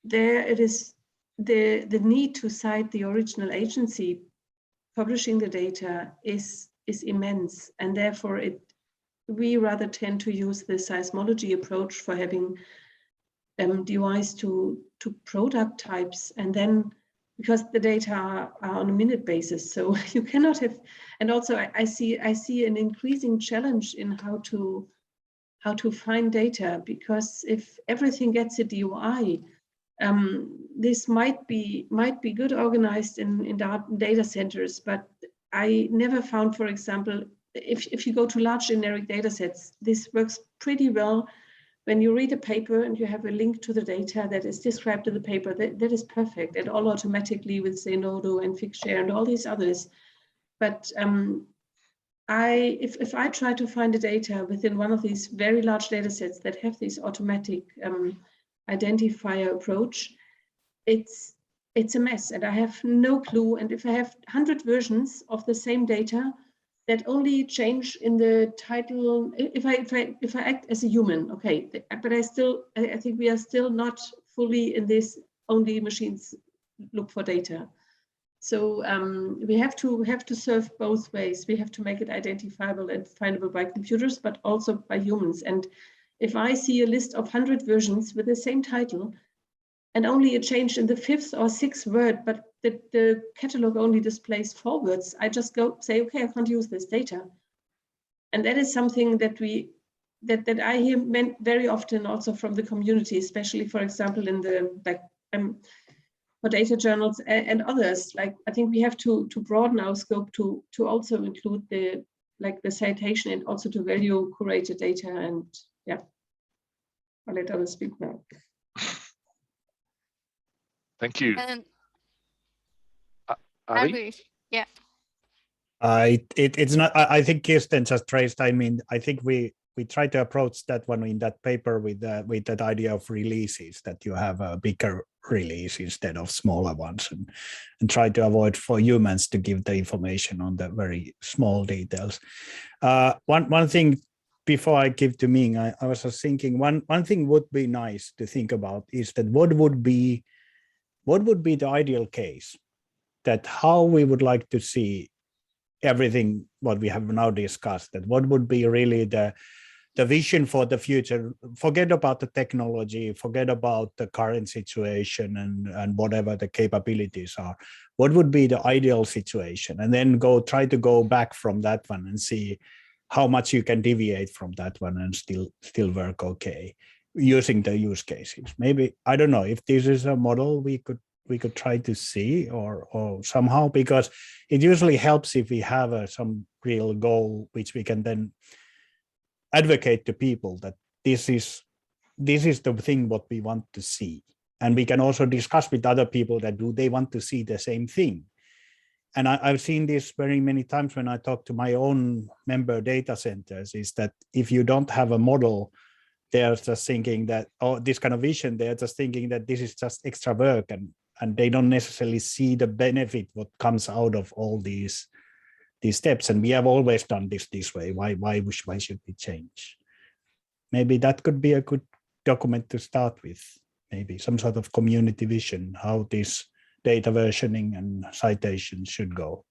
there it is, the need to cite the original agency publishing the data is immense. And therefore we rather tend to use the seismology approach for having DOIs to product types, and then because the data are on a minute basis, so you cannot have. And also I see an increasing challenge in how to find data, because if everything gets a DOI, this might be good organized in data centers, but I never found, for example, if you go to large generic data sets, this works pretty well. When you read a paper and you have a link to the data that is described in the paper, that is perfect, and all automatically with Zenodo and Figshare and all these others. But if I try to find the data within one of these very large data sets that have this automatic identifier approach, it's a mess, and I have no clue. And if I have 100 versions of the same data that only change in the title, if I act as a human, okay, but I think we are still not fully in this only machines look for data. So we have to serve both ways. We have to make it identifiable and findable by computers, but also by humans. And if I see a list of 100 versions with the same title, and only a change in the 5th or 6th word, but the catalog only displays 4 words, I just go say, okay, I can't use this data. And that is something that I hear very often also from the community, especially, for example, in the for data journals and others. Like, I think we have to broaden our scope to also include the citation and also to value curated data. And yeah, I'll let others speak now. Thank you. And Ari? agree. Yeah. It's not. I think Kirsten just raised. I mean, I think we try to approach that one in that paper with that idea of releases, that you have a bigger release instead of smaller ones, and try to avoid for humans to give the information on the very small details. One thing before I give to Ming, I was just thinking one thing would be nice to think about is that what would be the ideal case, that how we would like to see everything what we have now discussed, that what would be really the the vision for the future. Forget about the technology, forget about the current situation and whatever the capabilities are. What would be the ideal situation? And then try to go back from that one and see how much you can deviate from that one and still work okay using the use cases. Maybe, I don't know if this is a model we could try to see or somehow, because it usually helps if we have some real goal which we can then advocate to people that this is the thing what we want to see. And we can also discuss with other people that do they want to see the same thing. And I've seen this very many times when I talk to my own member data centers, is that if you don't have a model, they're just thinking that, oh, this kind of vision, they're just thinking that this is just extra work, and they don't necessarily see the benefit what comes out of all these steps. And we have always done this way. Why should we change? Maybe that could be a good document to start with. Maybe some sort of community vision, how this data versioning and citation should go.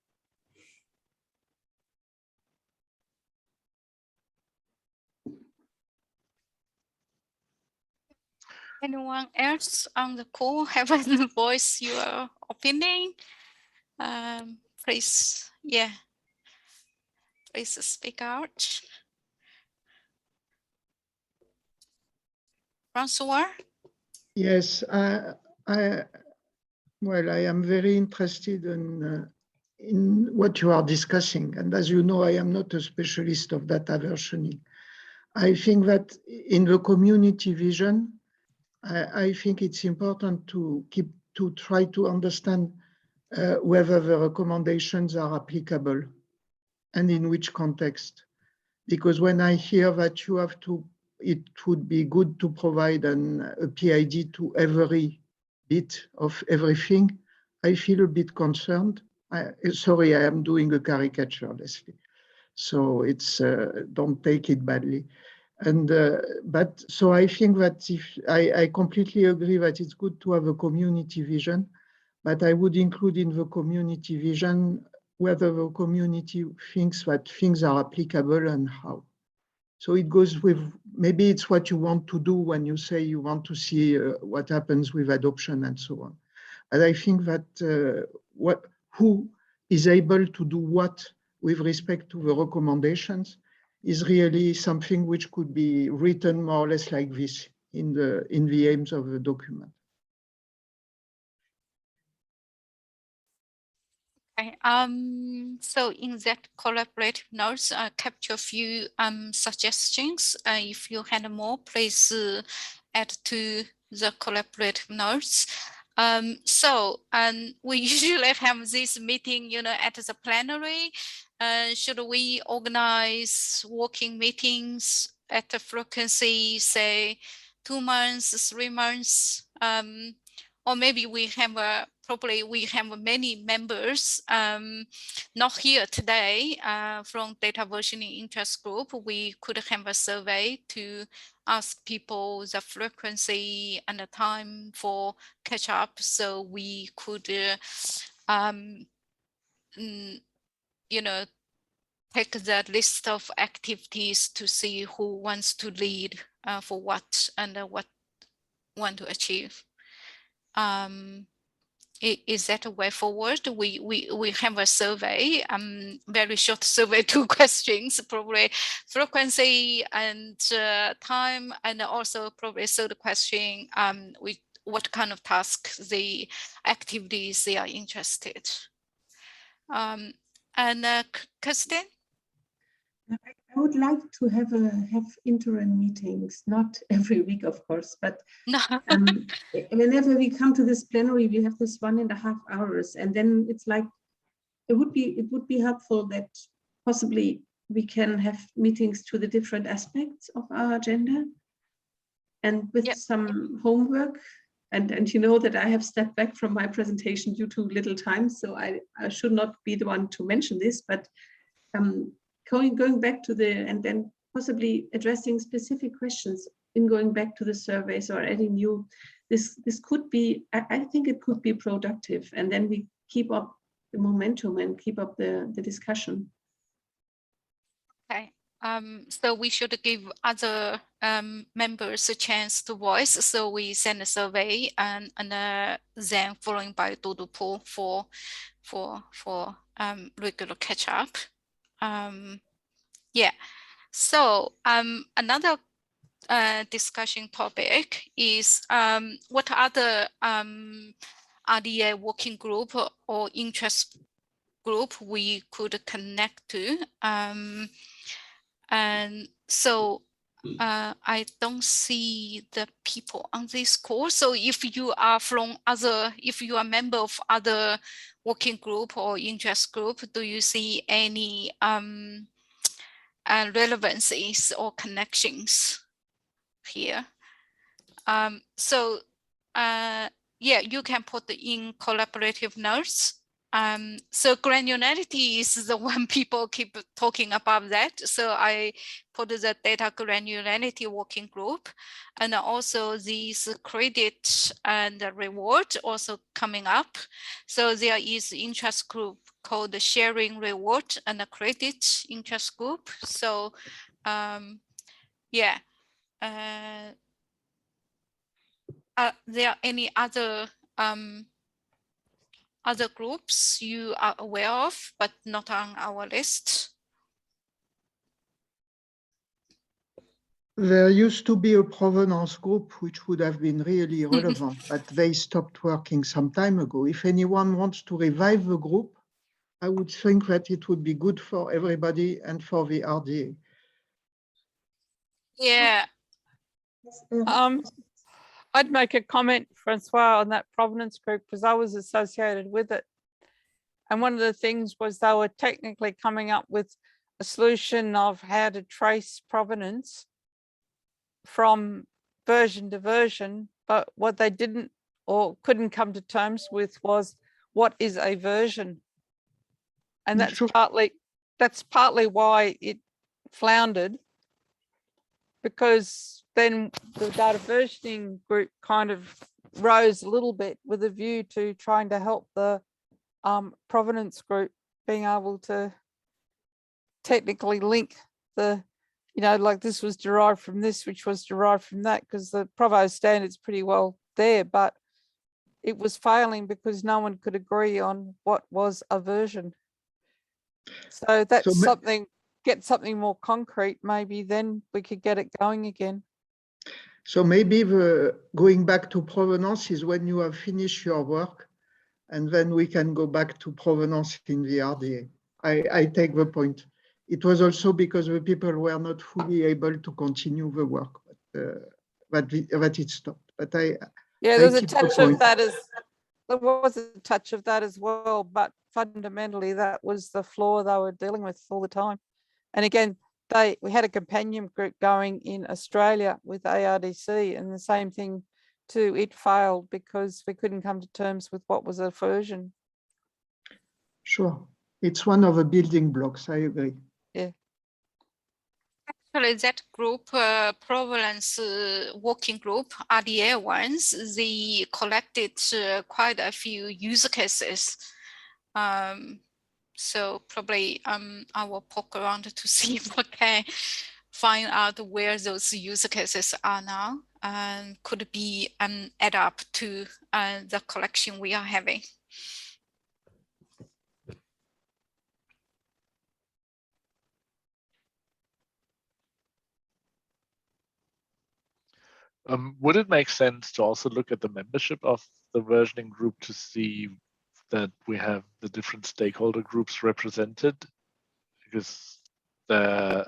Anyone else on the call have a voice your opinion? Please, please speak out. Francois? Yes, well, I am very interested in what you are discussing. And as you know, I am not a specialist of data versioning. I think that in the community vision, I think it's important to try to understand whether the recommendations are applicable and in which context. Because when I hear that it would be good to provide a PID to every bit of everything, I feel a bit concerned. Sorry, I am doing a caricature, Leslie. So it's don't take it badly. And but so I think that if I completely agree that it's good to have a community vision, but I would include in the community vision whether the community thinks that things are applicable and how. So it goes with, maybe it's what you want to do when you say you want to see what happens with adoption and so on. And I think that who is able to do what with respect to the recommendations is really something which could be written more or less like this in the aims of the document. Okay. So in that collaborative notes, I capture a few suggestions. If you had more, please add to the collaborative notes. So we usually have this meeting, at the plenary. Should we organize working meetings at a frequency, say 2 months, 3 months? Or maybe we have probably we have many members not here today from data versioning interest group. We could have a survey to ask people the frequency and the time for catch up, so we could take the list of activities to see who wants to lead for what and what want to achieve. Is that a way forward? We have a survey, very short survey, 2 questions, probably frequency and time, and also probably third question, what kind of tasks, the activities they are interested. And Kirsten? I would like to have interim meetings, not every week, of course, but whenever we come to this plenary, we have this 1.5 hours, and then it's like it would be helpful that possibly we can have meetings to the different aspects of our agenda, and with some homework. And you know that I have stepped back from my presentation due to little time, so I should not be the one to mention this, but going back to and then possibly addressing specific questions in going back to the surveys or adding new, this could be, I think it could be productive, and then we keep up the momentum and keep up the discussion. Okay, So we should give other members a chance to voice. So we send a survey and then following by doodle poll for regular catch up. Yeah. So another discussion topic is what other RDA working group or interest group we could connect to. And so I don't see the people on this course. So if you are if you are a member of other working group or interest group, do you see any relevancies or connections here? Yeah, you can put in collaborative notes. So granularity is the one people keep talking about that. So I put the data granularity working group, and also these credit and reward also coming up. So there is interest group called the sharing reward and the credit interest group. So yeah. Are there any other groups you are aware of but not on our list? There used to be a provenance group which would have been really relevant, but they stopped working some time ago. If anyone wants to revive the group, I would think that it would be good for everybody and for the RDA. Yeah. I'd make a comment, Francois, on that provenance group because I was associated with it. And one of the things was they were technically coming up with a solution of how to trace provenance from version to version. But what they didn't or couldn't come to terms with was what is a version. And that's partly why it floundered, because then the data versioning group kind of rose a little bit with a view to trying to help the provenance group being able to technically link the, like this was derived from this, which was derived from that, because the Provo standard's pretty well there, but it was failing because no one could agree on what was a version. So that's something, get something more concrete, maybe then we could get it going again. So maybe going back to provenance is when you have finished your work, and then we can go back to provenance in the RDA. I take the point. It was also because the people were not fully able to continue the work, but that it stopped. But yeah, there's a touch of that there was a touch of that as well, but fundamentally that was the flaw they were dealing with all the time. And again, we had a companion group going in Australia with ARDC, and the same thing too, it failed because we couldn't come to terms with what was a version. Sure, it's one of the building blocks, I agree. Yeah. Actually, that group, provenance working group, RDA ones, they collected quite a few use cases. So probably I will poke around to see if I can find out where those use cases are now, and could be add up to the collection we are having. Would it make sense to also look at the membership of the versioning group to see that we have the different stakeholder groups represented? Because the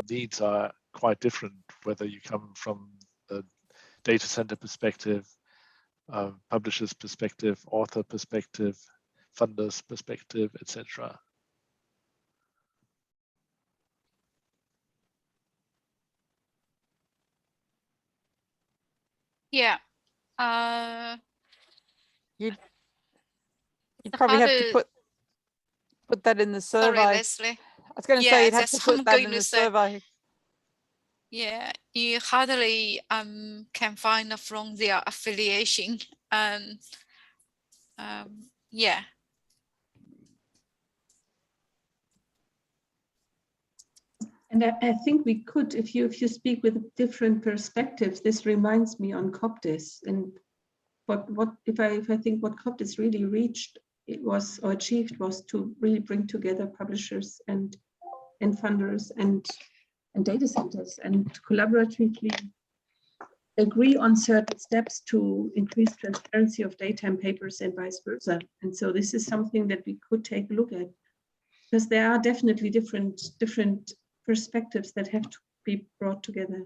needs are quite different, whether you come from the data center perspective, publisher's perspective, author perspective, funder's perspective, etc. Yeah. You'd probably have to put that in the survey. Sorry, Leslie. I was going to say you'd have to put that in the say. survey. Yeah, you hardly can find from their affiliation. Yeah. And I think we could, if you speak with different perspectives, this reminds me on COPTIS, and what if I think what COPTIS really reached, it was, or achieved, was to really bring together publishers and funders and data centers and collaboratively agree on certain steps to increase transparency of data and papers and vice versa. And so this is something that we could take a look at, because there are definitely different perspectives that have to be brought together.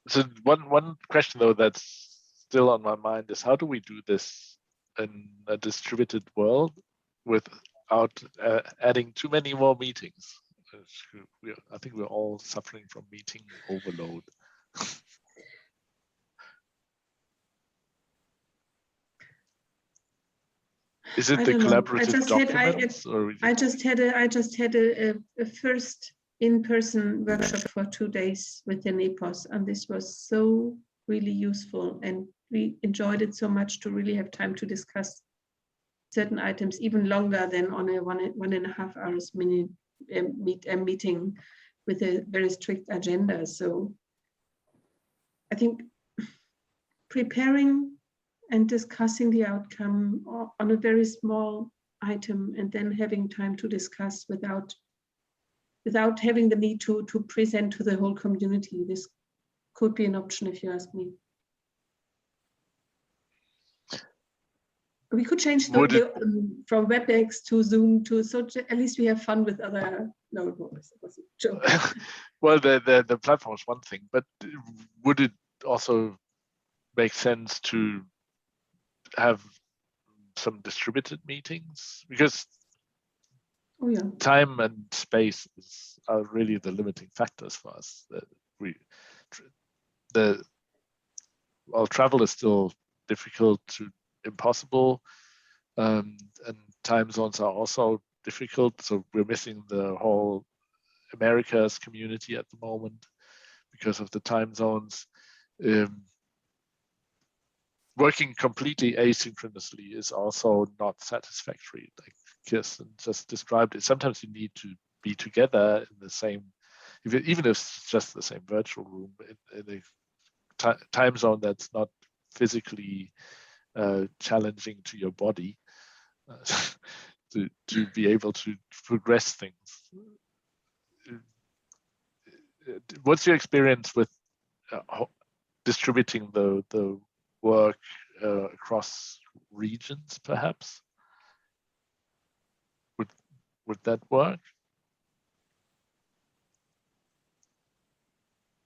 So one question though that's still on my mind is, how do we do this in a distributed world without adding too many more meetings? I think we're all suffering from meeting overload. Is it the collaborative documents? I just had a first in-person workshop for 2 days within EPOS, and this was so really useful, and we enjoyed it so much to really have time to discuss certain items even longer than on a 1.5 hours meeting with a very strict agenda. So I think preparing and discussing the outcome on a very small item, and then having time to discuss without having the need to present to the whole community. This could be an option, if you ask me. We could change from WebEx to Zoom so at least we have fun with other. No, it was a joke. Well, the platform is one thing, but would it also make sense to have some distributed meetings? Because time and space are really the limiting factors for us. Travel is still difficult to impossible, and time zones are also difficult. So we're missing the whole Americas community at the moment because of the time zones. Working completely asynchronously is also not satisfactory. Like Kirsten just described it, sometimes you need to be together in the same, even if it's just the same virtual room, in a time zone that's not physically challenging to your body, to be able to progress things. What's your experience with distributing the work across regions, perhaps? Would that work?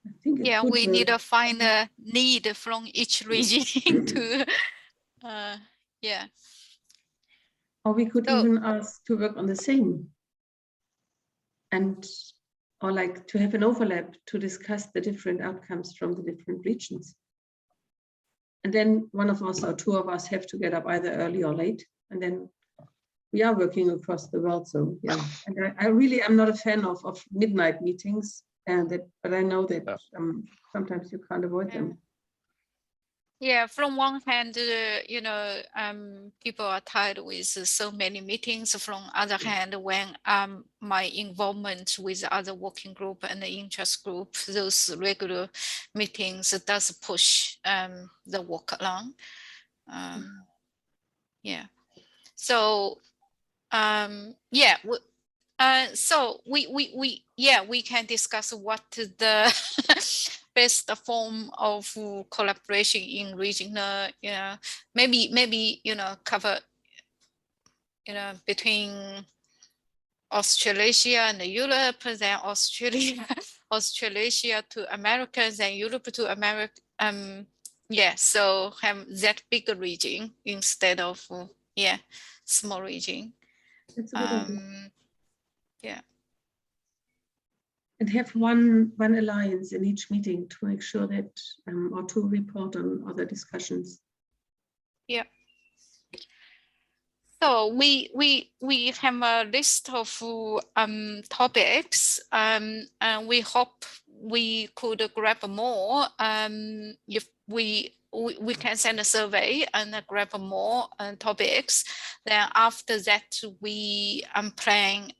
I think yeah, we need to find a need from each region to, yeah. Or we could even ask to work on the same, or like to have an overlap to discuss the different outcomes from the different regions. And then one of us or two of us have to get up either early or late, and then we are working across the world. So yeah, and I really am not a fan of midnight meetings, but I know that sometimes you can't avoid them. Yeah, from one hand, people are tired with so many meetings. From other hand, when my involvement with other working group and the interest group, those regular meetings does push the work along. Yeah. So so we can discuss what the best form of collaboration in regional, maybe cover, between Australasia and Europe, then Australasia to America, then Europe to America. Yeah, so have that bigger region instead of small region. That's a good idea. Yeah. And have one alliance in each meeting to make sure that, or to report on other discussions. Yeah. So we have a list of topics, and we hope we could grab more. If we can send a survey and grab more topics. Then after that, we plan.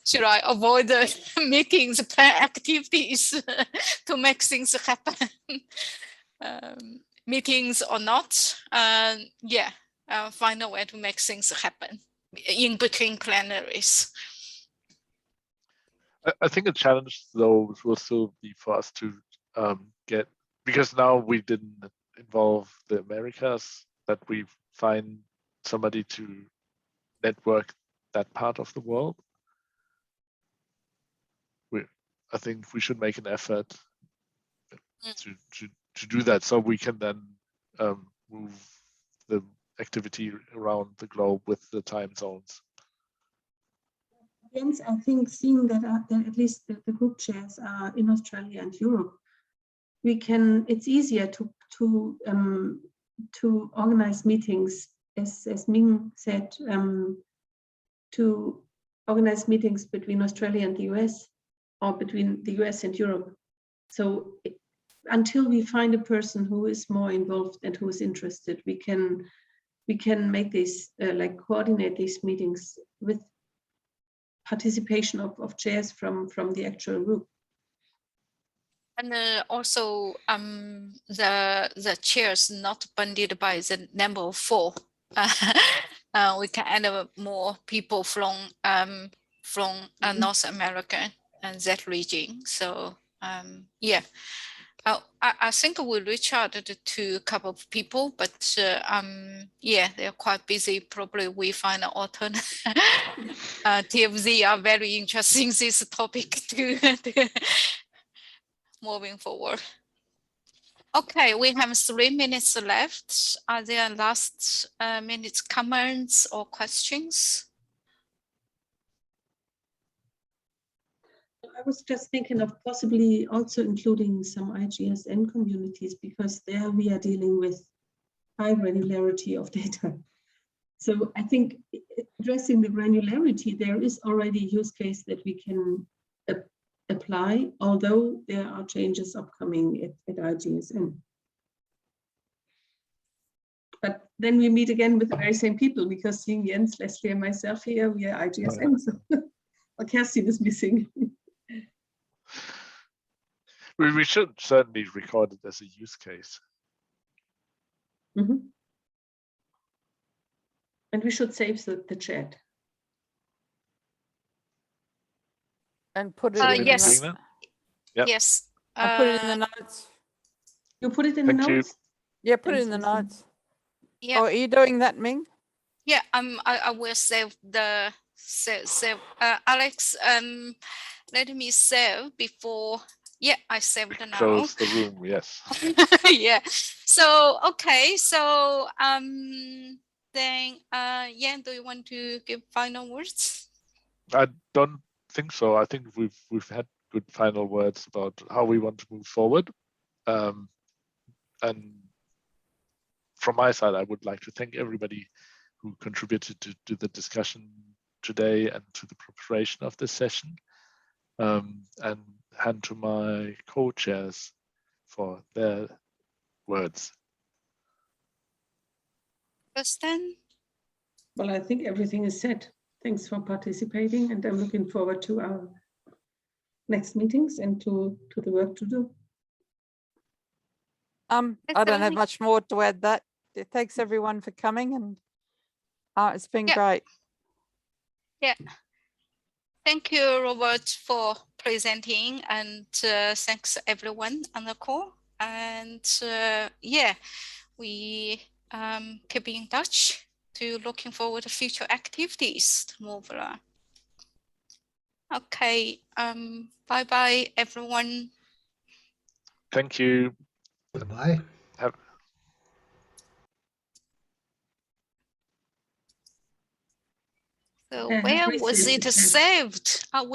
Should I avoid the meetings, plan activities to make things happen? Meetings or not? Yeah, find a way to make things happen in between plenaries. I think a challenge though will still be for us to get, because now we didn't involve the Americas, that we find somebody to network that part of the world. I think we should make an effort to do that, so we can then move the activity around the globe with the time zones. Jens, I think seeing that at least the group chairs are in Australia and Europe, it's easier to organize meetings, as Ming said, to organize meetings between Australia and the US, or between the US and Europe. So until we find a person who is more involved and who is interested, we can make this coordinate these meetings with participation of chairs from the actual group. And also the chairs not bounded by the number of 4. We can add more people from North America and that region. So yeah, I think we'll reach out to a couple of people, but yeah, they're quite busy. Probably we find an alternate. TFZ are very interested in this topic too. Moving forward. Okay, we have 3 minutes left. Are there last minute comments or questions? I was just thinking of possibly also including some IGSN communities, because there we are dealing with high granularity of data. So I think addressing the granularity, there is already a use case that we can apply, although there are changes upcoming at IGSN. But then we meet again with the very same people, because seeing Jens, Leslie, and myself here, we are IGSN. So Kerstin is missing. We should certainly record it as a use case. Mm-hmm. And we should save the chat. And put it in yes. the, Yep. Yes. I put it in the notes. You put it in the notes? Yeah, put it in the notes. Yeah. Oh, are you doing that, Ming? Yeah, I will save the save. Alex, let me save before. Yeah, I saved now. Close the room. Yes. Yeah. So okay. So then Yan, do you want to give final words? I don't think so. I think we've had good final words about how we want to move forward. And from my side, I would like to thank everybody who contributed to the discussion today and to the preparation of this session, and hand to my co-chairs for their words. Kristen? Well, I think everything is said. Thanks for participating, and I'm looking forward to our next meetings and to the work to do. I don't have much more to add. That thanks everyone for coming, and it's been great. Yeah. Thank you, Robert, for presenting, and thanks everyone on the call. And yeah, we keep in touch, to looking forward to future activities to move on. Okay, bye-bye, everyone. Thank you. Goodbye. So where was it saved? Where